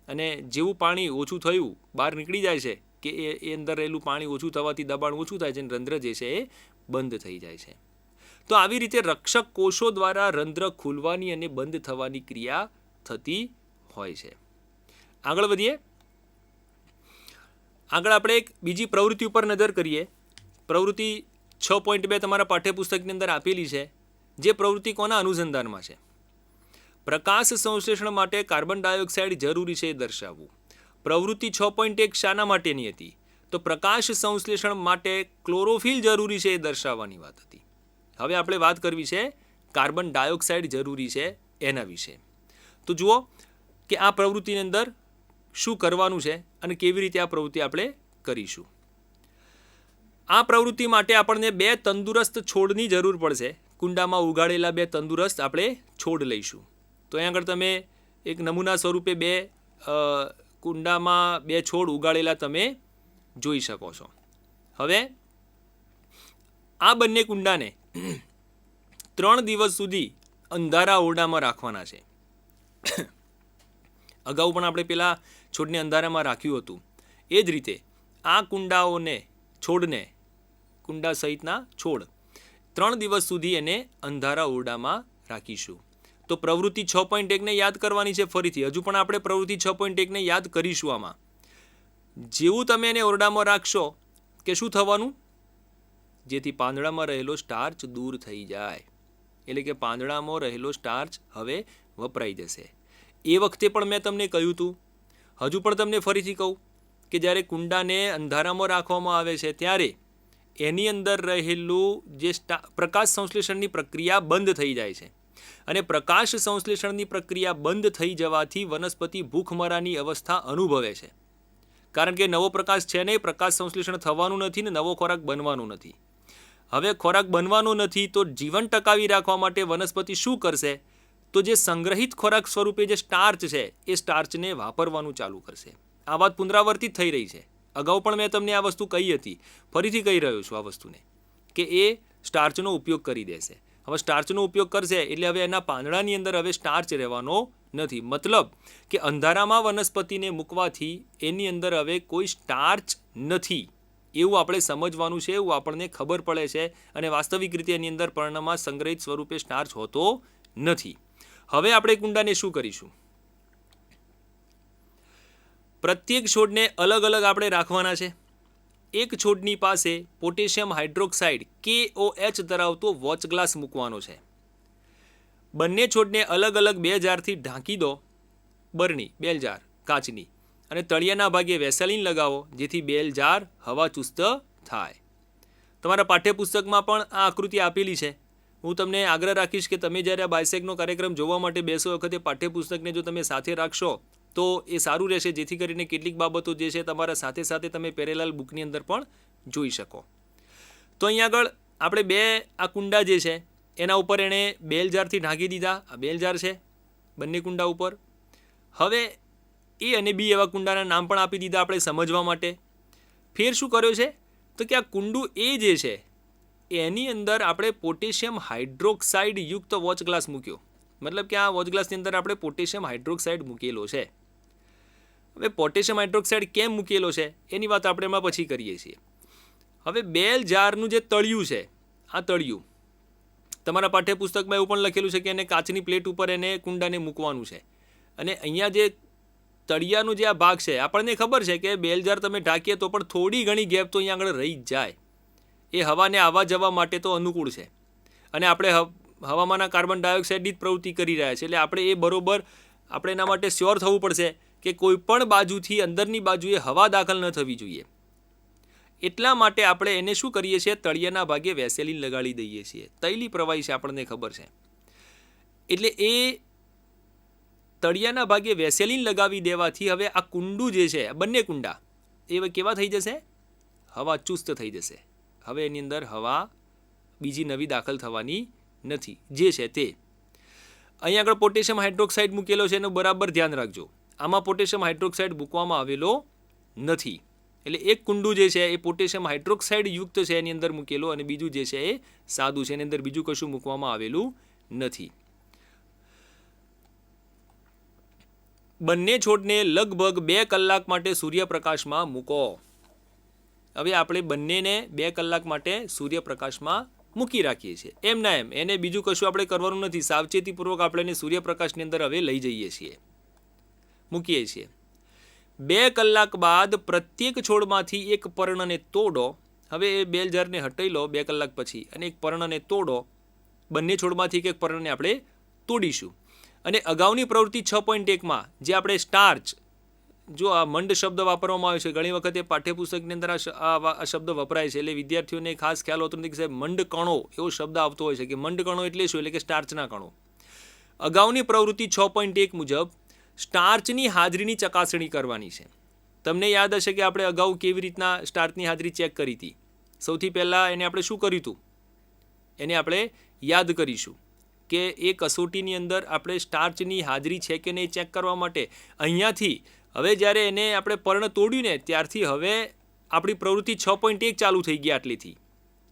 અને જેવું પાણી ઓછું થયું બહાર નીકળી જાય છે કે એ અંદર રહેલું પાણી ઓછું થવાથી દબાણ ઓછું થાય છે અને રંધ્ર જે છે એ બંધ થઈ જાય છે. તો આવી રીતે રક્ષક કોષો દ્વારા રંધ્ર ખુલવાની અને બંધ થવાની ક્રિયા થતી હોય છે. આગળ વધીએ. આગળ આપણે એક બીજી પ્રવૃત્તિ ઉપર નજર કરીએ. પ્રવૃત્તિ 6.2 તમારા પાઠ્યપુસ્તકની અંદર આપેલી છે, જે પ્રવૃત્તિ કોના અનુસંધાનમાં છે? પ્રકાશ સંશ્લેષણ માટે કાર્બન ડાયોક્સાઇડ જરૂરી છે એ દર્શાવવું. પ્રવૃત્તિ 6.1 શાના માટેની હતી? તો પ્રકાશ સંશ્લેષણ માટે ક્લોરોફિલ જરૂરી છે એ દર્શાવવાની વાત હતી. હવે આપણે વાત કરવી છે કાર્બન ડાયોક્સાઇડ જરૂરી છે એના વિશે. તો જુઓ કે આ પ્રવૃત્તિની અંદર શું કરવાનું છે અને કેવી રીતે આ પ્રવૃત્તિ આપણે કરીશું. આ પ્રવૃત્તિ માટે આપણને 2 તંદુરસ્ત છોડની જરૂર પડશે. કુંડામાં ઉગાડેલા 2 તંદુરસ્ત આપણે છોડ લઈશું. તો અહીં આગળ તમે એક નમૂના સ્વરૂપે 2 કુંડામાં 2 છોડ ઉગાડેલા તમે જોઈ શકો છો. હવે આ બંને કુંડાને 3 દિવસ સુધી અંધારા ઓરડામાં રાખવાના છે. અગાઉ પણ આપણે પેલા છોડને અંધારામાં રાખ્યું હતું. એ જ રીતે આ છોડને કુંડા સહિતના છોડ 3 દિવસ સુધી એને અંધારા ઓરડામાં રાખીશું. તો પ્રવૃત્તિ 6.1 ને યાદ કરવાની છે ફરીથી. હજુ પણ આપણે પ્રવૃત્તિ 6.1 ને યાદ કરીશું. આમાં જેવું તમે એને ઓરડામાં રાખશો કે શું થવાનું? જેથી પાંદડામાં રહેલો સ્ટાર્ચ દૂર થઈ જાય, એટલે કે પાંદડામાં રહેલો સ્ટાર્ચ હવે વપરાઈ જશે. એ વખતે પણ મેં તમને કહ્યું હતું, હજુ પણ તમને ફરીથી કહું કે જ્યારે કુંડાને અંધારામાં રાખવામાં આવે છે ત્યારે એની અંદર રહેલું જે પ્રકાશ સંશ્લેષણની પ્રક્રિયા બંધ થઈ જાય છે. અને પ્રકાશ સંશ્લેષણની પ્રક્રિયા બંધ થઈ જવાથી વનસ્પતિ ભૂખમરાની અવસ્થા અનુભવે છે. કારણ કે નવો પ્રકાશ છે નહીં, પ્રકાશ સંશ્લેષણ થવાનું નથી ને નવો ખોરાક બનવાનો નથી. હવે ખોરાક બનવાનો નથી તો જીવન ટકાવી રાખવા માટે વનસ્પતિ શું કરશે? તો જે સંગ્રહિત ખોરાક સ્વરૂપે જે સ્ટાર્ચ છે એ સ્ટાર્ચને વાપરવાનું ચાલુ કરશે. આ વાત પુનરાવર્તિત થઈ રહી છે. અગાઉ પણ મેં તમને આ વસ્તુ કહી હતી, ફરીથી કહી રહ્યો છું આ વસ્તુને, કે એ સ્ટાર્ચનો ઉપયોગ કરી દેશે. હવે સ્ટાર્ચનો ઉપયોગ કરશે એટલે હવે એના પાંદડાની અંદર હવે સ્ટાર્ચ રહેવાનો નથી. મતલબ કે અંધારામાં વનસ્પતિને મૂકવાથી એની અંદર હવે કોઈ સ્ટાર્ચ નથી એવું આપણે સમજવાનું છે, એવું આપણને ખબર પડે છે. અને વાસ્તવિક રીતે એની અંદર પર્ણમાં સંગ્રહિત સ્વરૂપે સ્ટાર્ચ હોતો નથી. હવે આપણે કુંડાને શું કરીશું? પ્રત્યેક છોડને અલગ અલગ આપણે રાખવાના છે. એક છોડની પાસે પોટેશિયમ હાઇડ્રોક્સાઇડ KOH ધરાવતો વોચગ્લાસ મૂકવાનો છે. બંને છોડને અલગ અલગ 2 જારથી ઢાંકી દો, બરણી બેલ જાર કાચની, અને તળિયાના ભાગે વેસલીન લગાવો જેથી બેલ જાર હવાચુસ્ત થાય. તમારા પાઠ્યપુસ્તકમાં પણ આ આકૃતિ આપેલી છે. હું તમને આગ્રહ રાખીશ કે તમે જ્યારે આ બાયસેગનો કાર્યક્રમ જોવા માટે બેસો વખતે પાઠ્યપુસ્તકને જો તમે સાથે રાખશો તો એ સારું રહેશે, જેથી કરીને કેટલીક બાબતો જે છે તમારા સાથે સાથે તમે પેરેલલ બુકની અંદર પણ જોઈ શકો. તો અહીંયા આગળ આપણે 2 આ કુંડા જે છે એના ઉપર એણે બેલ જારથી ઢાંકી દીધા. આ બેલ જાર છે બંને કુંડા ઉપર. હવે A અને B એવા કુંડાના નામ પણ આપી દીધા આપણે સમજવા માટે. ફેર શું કર્યો છે? તો કે આ કુંડું A જે છે એની અંદર આપણે પોટેશિયમ હાઇડ્રોક્સાઇડ યુક્ત વોચગ્લાસ મૂક્યો. મતલબ કે આ વોચગ્લાસની અંદર આપણે પોટેશિયમ હાઇડ્રોક્સાઇડ મૂકેલો છે. હવે પોટેશિયમ હાઇડ્રોક્સાઇડ કેમ મૂકેલો છે એની વાત આપણે એમાં પછી કરીએ છીએ. હવે બેલ જારનું જે તળિયું છે, આ તળિયું તમારા પાઠ્યપુસ્તકમાં એવું પણ લખેલું છે કે એને કાચની પ્લેટ ઉપર એને કુંડાને મૂકવાનું છે. અને અહીંયા જે તળિયાનો જે આ ભાગ છે આપણને ખબર છે કે બેલ જાર તમે ઢાંકીએ તો પણ થોડી ઘણી ગેપ તો અહીંયા આગળ રહી જ જાય. એ હવાને આવવા જવા માટે તો અનુકૂળ છે. અને આપણે હવામાંના કાર્બન ડાયોક્સાઇડની જ પ્રવૃત્તિ કરી રહ્યા છીએ, એટલે આપણે એ બરોબર આપણે એના માટે શ્યોર થવું પડશે કે કોઈ પણ બાજુથી અંદરની બાજુએ હવા દાખલ ન થવી જોઈએ. એટલા માટે આપણે એને શું કરીએ છીએ, તળિયાના ભાગે વેસેલિન લગાડી દઈએ છીએ. તૈલી પ્રવાહી છે, આપણને ખબર છે. એટલે એ તળિયાના ભાગે વેસેલિન લગાવી દેવાથી હવે આ કુંડું જે છે, બંને કુંડા એ કેવા થઈ જશે, હવા ચુસ્ત થઈ જશે. હવે એની અંદર હવા બીજી નવી દાખલ થવાની નથી, જે છે તે. અહીં આગળ પોટેશિયમ હાઇડ્રોક્સાઇડ મૂકેલો છે, એનું બરાબર ધ્યાન રાખજો. આમાં પોટેશિયમ હાઇડ્રોક્સાઇડ મૂકવામાં આવેલો નથી. એટલે એક કુંડું જે છે એ પોટેશિયમ હાઇડ્રોક્સાઇડ યુક્ત છે, એની અંદર મૂકેલો, અને બીજું જે છે એ સાદું છે, એની અંદર બીજું કશું મૂકવામાં આવેલું નથી. બંને છોડને લગભગ 2 કલાક માટે સૂર્યપ્રકાશમાં મૂકો. હવે આપણે બંનેને 2 કલાક માટે સૂર્યપ્રકાશમાં મૂકી રાખીએ છીએ. એમ ના એમ એને બીજું કશું આપણે કરવાનું નથી. સાવચેતીપૂર્વક આપણે એને સૂર્યપ્રકાશની અંદર હવે લઈ જઈએ છીએ, મૂકીએ છીએ. 2 કલાક બાદ પ્રત્યેક છોડમાંથી એક પર્ણને તોડો. હવે એ બેલઝારને હટાવી લો 2 કલાક પછી, અને એક પર્ણને તોડો. બંને છોડમાંથી એક પર્ણને આપણે તોડીશું. અને અગાઉની પ્રવૃત્તિ 6.1માં જે આપણે સ્ટાર્ચ, જો આ મંડ શબ્દ વાપરવામાં આવે છે, ઘણી વખતે પાઠ્યપુસ્તકની અંદર આ શબ્દ વપરાય છે, એટલે વિદ્યાર્થીઓને ખાસ ખ્યાલ હોતો નથી કે સાહેબ મંડ કણો એવો શબ્દ આવતો હોય છે, કે મંડ કણો એટલે શું, એટલે કે સ્ટાર્ચના કણો. અગાઉની પ્રવૃત્તિ 6.1 મુજબ સ્ટાર્ચની હાજરીની ચકાસણી કરવાની છે. તમને યાદ હશે કે આપણે અગાઉ કેવી રીતના સ્ટાર્ચની હાજરી ચેક કરી હતી. સૌથી પહેલાં એને આપણે શું કર્યું હતું, એને આપણે યાદ કરીશું કે એ કસોટીની અંદર આપણે સ્ટાર્ચની હાજરી છે કે નહીં ચેક કરવા માટે અહીંયાથી હવે જ્યારે એને આપણે પર્ણ તોડ્યું ને ત્યારથી હવે આપણી પ્રવૃત્તિ 6.1 ચાલુ થઈ ગઈ. આટલીથી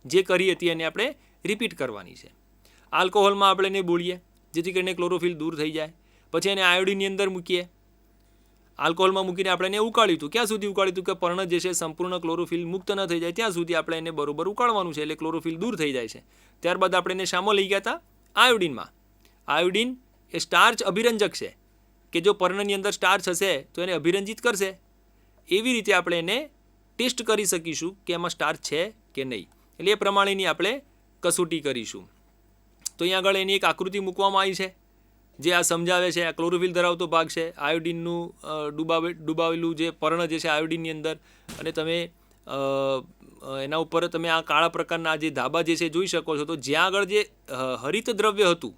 જે કરી હતી એને આપણે રિપીટ કરવાની છે. આલ્કોહોલમાં આપણે એને બોળીએ જેથી કરીને ક્લોરોફિલ દૂર થઈ જાય. પછી એને આયોડિનની અંદર મૂકીએ. આલ્કોહોલમાં મૂકીને આપણે એને ઉકાળ્યું હતું. ક્યાં સુધી ઉકાળ્યું હતું કે પર્ણ જે છે સંપૂર્ણ ક્લોરોફિલ મુક્ત ન થઈ જાય ત્યાં સુધી આપણે એને બરોબર ઉકાળવાનું છે, એટલે ક્લોરોફિલ દૂર થઈ જાય છે. ત્યારબાદ આપણે એને શામાં લઈ ગયા હતા, આયોડિનમાં. આયોડિન એ સ્ટાર્ચ અભિરંજક છે કે જો પર્ણની અંદર સ્ટાર્ચ હશે તો એને અભિરંજિત કરશે. એવી રીતે આપણે એને ટેસ્ટ કરી શકીશું કે એમાં સ્ટાર્ચ છે કે નહીં. એટલે એ પ્રમાણેની આપણે કસોટી કરીશું. તો અહીંયા આગળ એની એક આકૃતિ મૂકવામાં આવી છે જે આ સમજાવે છે. આ ક્લોરોફિલ ધરાવતો ભાગ છે, આયોડિનનું ડૂબાવેલું જે પર્ણ જે છે આયોડિનની અંદર, અને તમે એના ઉપર તમે આ કાળા પ્રકારના જે ધાબા જે છે જોઈ શકો છો. તો જ્યાં આગળ જે હરિત દ્રવ્ય હતું,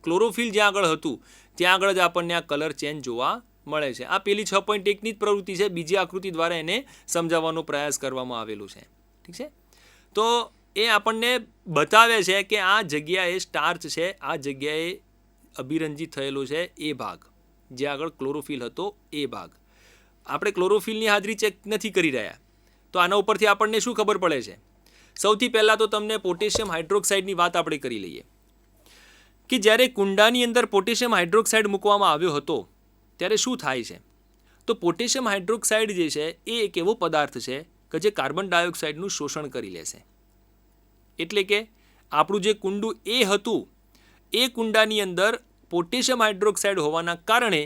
ક્લોરોફિલ જ્યાં આગળ હતું, ત્યાં આગળ જ આપણને આ કલર ચેન્જ જોવા મળે છે. આ પેલી 6.1ની જ પ્રવૃત્તિ છે, બીજી આકૃતિ દ્વારા એને સમજાવવાનો પ્રયાસ કરવામાં આવેલો છે. ઠીક છે. તો એ આપણને બતાવે છે કે આ જગ્યાએ સ્ટાર્ચ છે, આ જગ્યાએ અભિરંજિત થયેલો છે એ ભાગ, જે આગળ ક્લોરોફિલ હતો એ ભાગ. આપણે ક્લોરોફિલની હાજરી ચેક નથી કરી રહ્યા. તો આના ઉપરથી આપણને શું ખબર પડે છે, સૌથી પહેલાં તો તમને પોટેશિયમ હાઇડ્રોક્સાઇડની વાત આપણે કરી લઈએ કે જ્યારે કુંડાની અંદર પોટેશિયમ હાઇડ્રોક્સાઇડ મૂકવામાં આવ્યો હતો ત્યારે શું થાય છે. તો પોટેશિયમ હાઇડ્રોક્સાઇડ જે છે એ એક એવો પદાર્થ છે કે જે કાર્બન ડાયોક્સાઇડનું શોષણ કરી લેશે. એટલે કે આપણું જે કુંડું એ હતું એ કુંડાની અંદર પોટેશિયમ હાઇડ્રોક્સાઇડ હોવાના કારણે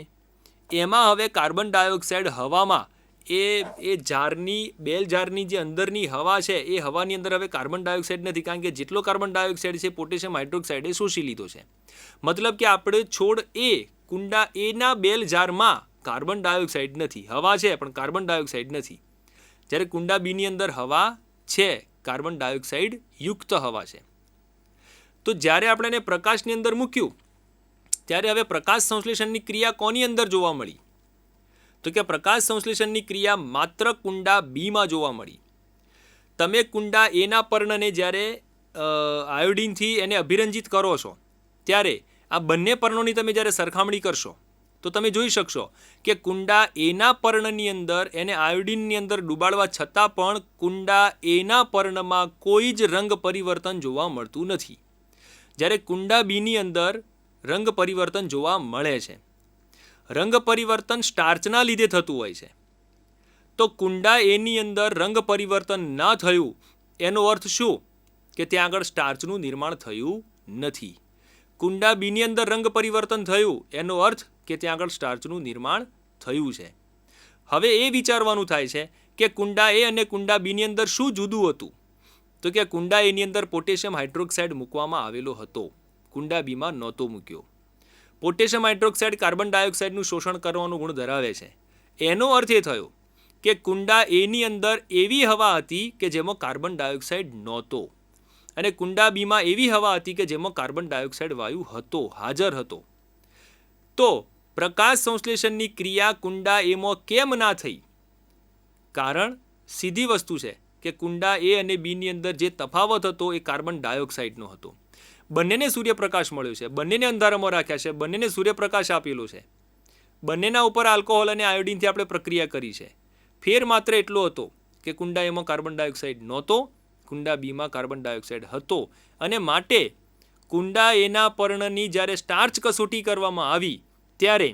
એમાં હવે કાર્બન ડાયોક્સાઇડ હવામાં એ જારની બેલ જારની જે અંદરની હવા છે એ હવાની અંદર હવે કાર્બન ડાયોક્સાઇડ નથી, કારણ કે જેટલો કાર્બન ડાયોક્સાઇડ છે પોટેશિયમ હાઇડ્રોક્સાઇડે શોષી લીધો છે. મતલબ કે આપણે છોડ એ કુંડા એના બેલ જારમાં કાર્બન ડાયોક્સાઇડ નથી, હવા છે પણ કાર્બન ડાયોક્સાઇડ નથી. જ્યારે કુંડા બીની અંદર હવા છે, કાર્બન ડાયોક્સાઇડ યુક્ત હવા છે. તો જ્યારે આપણે એને પ્રકાશની અંદર મૂક્યું ત્યારે હવે પ્રકાશ સંશ્લેષણની ક્રિયા કોની અંદર જોવા મળી, તો કે પ્રકાશ સંશ્લેષણની ક્રિયા માત્ર કુંડા બીમાં જોવા મળી. તમે કુંડા એના પર્ણને જ્યારે આયોડિનથી એને અભિરંજિત કરો છો ત્યારે આ બંને પર્ણોની તમે જ્યારે સરખામણી કરશો તો તમે જોઈ શકશો કે કુંડા એના પર્ણની અંદર એને આયોડિનની અંદર ડૂબાડવા છતાં પણ કુંડા એના પર્ણમાં કોઈ જ રંગ પરિવર્તન જોવા મળતું નથી, જ્યારે કુંડા બીની અંદર રંગ પરિવર્તન જોવા મળે છે. રંગ પરિવર્તન સ્ટાર્ચના લીધે થતું હોય છે. તો કુંડા એની અંદર રંગ પરિવર્તન ન થયું એનો અર્થ શું કે ત્યાં આગળ સ્ટાર્ચનું નિર્માણ થયું નથી. કુંડા બીની અંદર રંગ પરિવર્તન થયું એનો અર્થ કે ત્યાં આગળ સ્ટાર્ચનું નિર્માણ થયું છે. હવે એ વિચારવાનું થાય છે કે કુંડા એ અને કુંડા બીની અંદર શું જુદું હતું, તો કે કુંડા એની અંદર પોટેશિયમ હાઇડ્રોક્સાઇડ મૂકવામાં આવેલો હતો, કુંડા બીમાં નહોતો મૂક્યો. પોટેશિયમ હાઇડ્રોક્સાઇડ કાર્બન ડાયોક્સાઇડનું શોષણ કરવાનો ગુણ ધરાવે છે, એનો અર્થ એ થયો કે કુંડા એની અંદર એવી હવા હતી કે જેમાં કાર્બન ડાયોક્સાઇડ નહોતો, અને કુંડા બીમાં એવી હવા હતી કે જેમાં કાર્બન ડાયોક્સાઇડ વાયુ હતો, હાજર હતો. તો પ્રકાશ સંશ્લેષણની ક્રિયા કુંડા એમાં કેમ ના થઈ? કારણ સીધી વસ્તુ છે કે કુંડા એ અને બીની અંદર જે તફાવત હતો એ કાર્બન ડાયોક્સાઇડનો હતો. બંનેને સૂર્યપ્રકાશ મળ્યો છે, બંનેને અંધારામાં રાખ્યા છે, બંનેને સૂર્યપ્રકાશ આપેલો છે, બંનેના ઉપર આલ્કોહોલ અને આયોડિનથી આપણે પ્રક્રિયા કરી છે. ફેર માત્ર એટલો હતો કે કુંડા એમાં કાર્બન ડાયોક્સાઇડ નહોતો, કુંડા બીમાં કાર્બન ડાયોક્સાઇડ હતો, અને માટે કુંડા એના પર્ણની જ્યારે સ્ટાર્ચ કસોટી કરવામાં આવી ત્યારે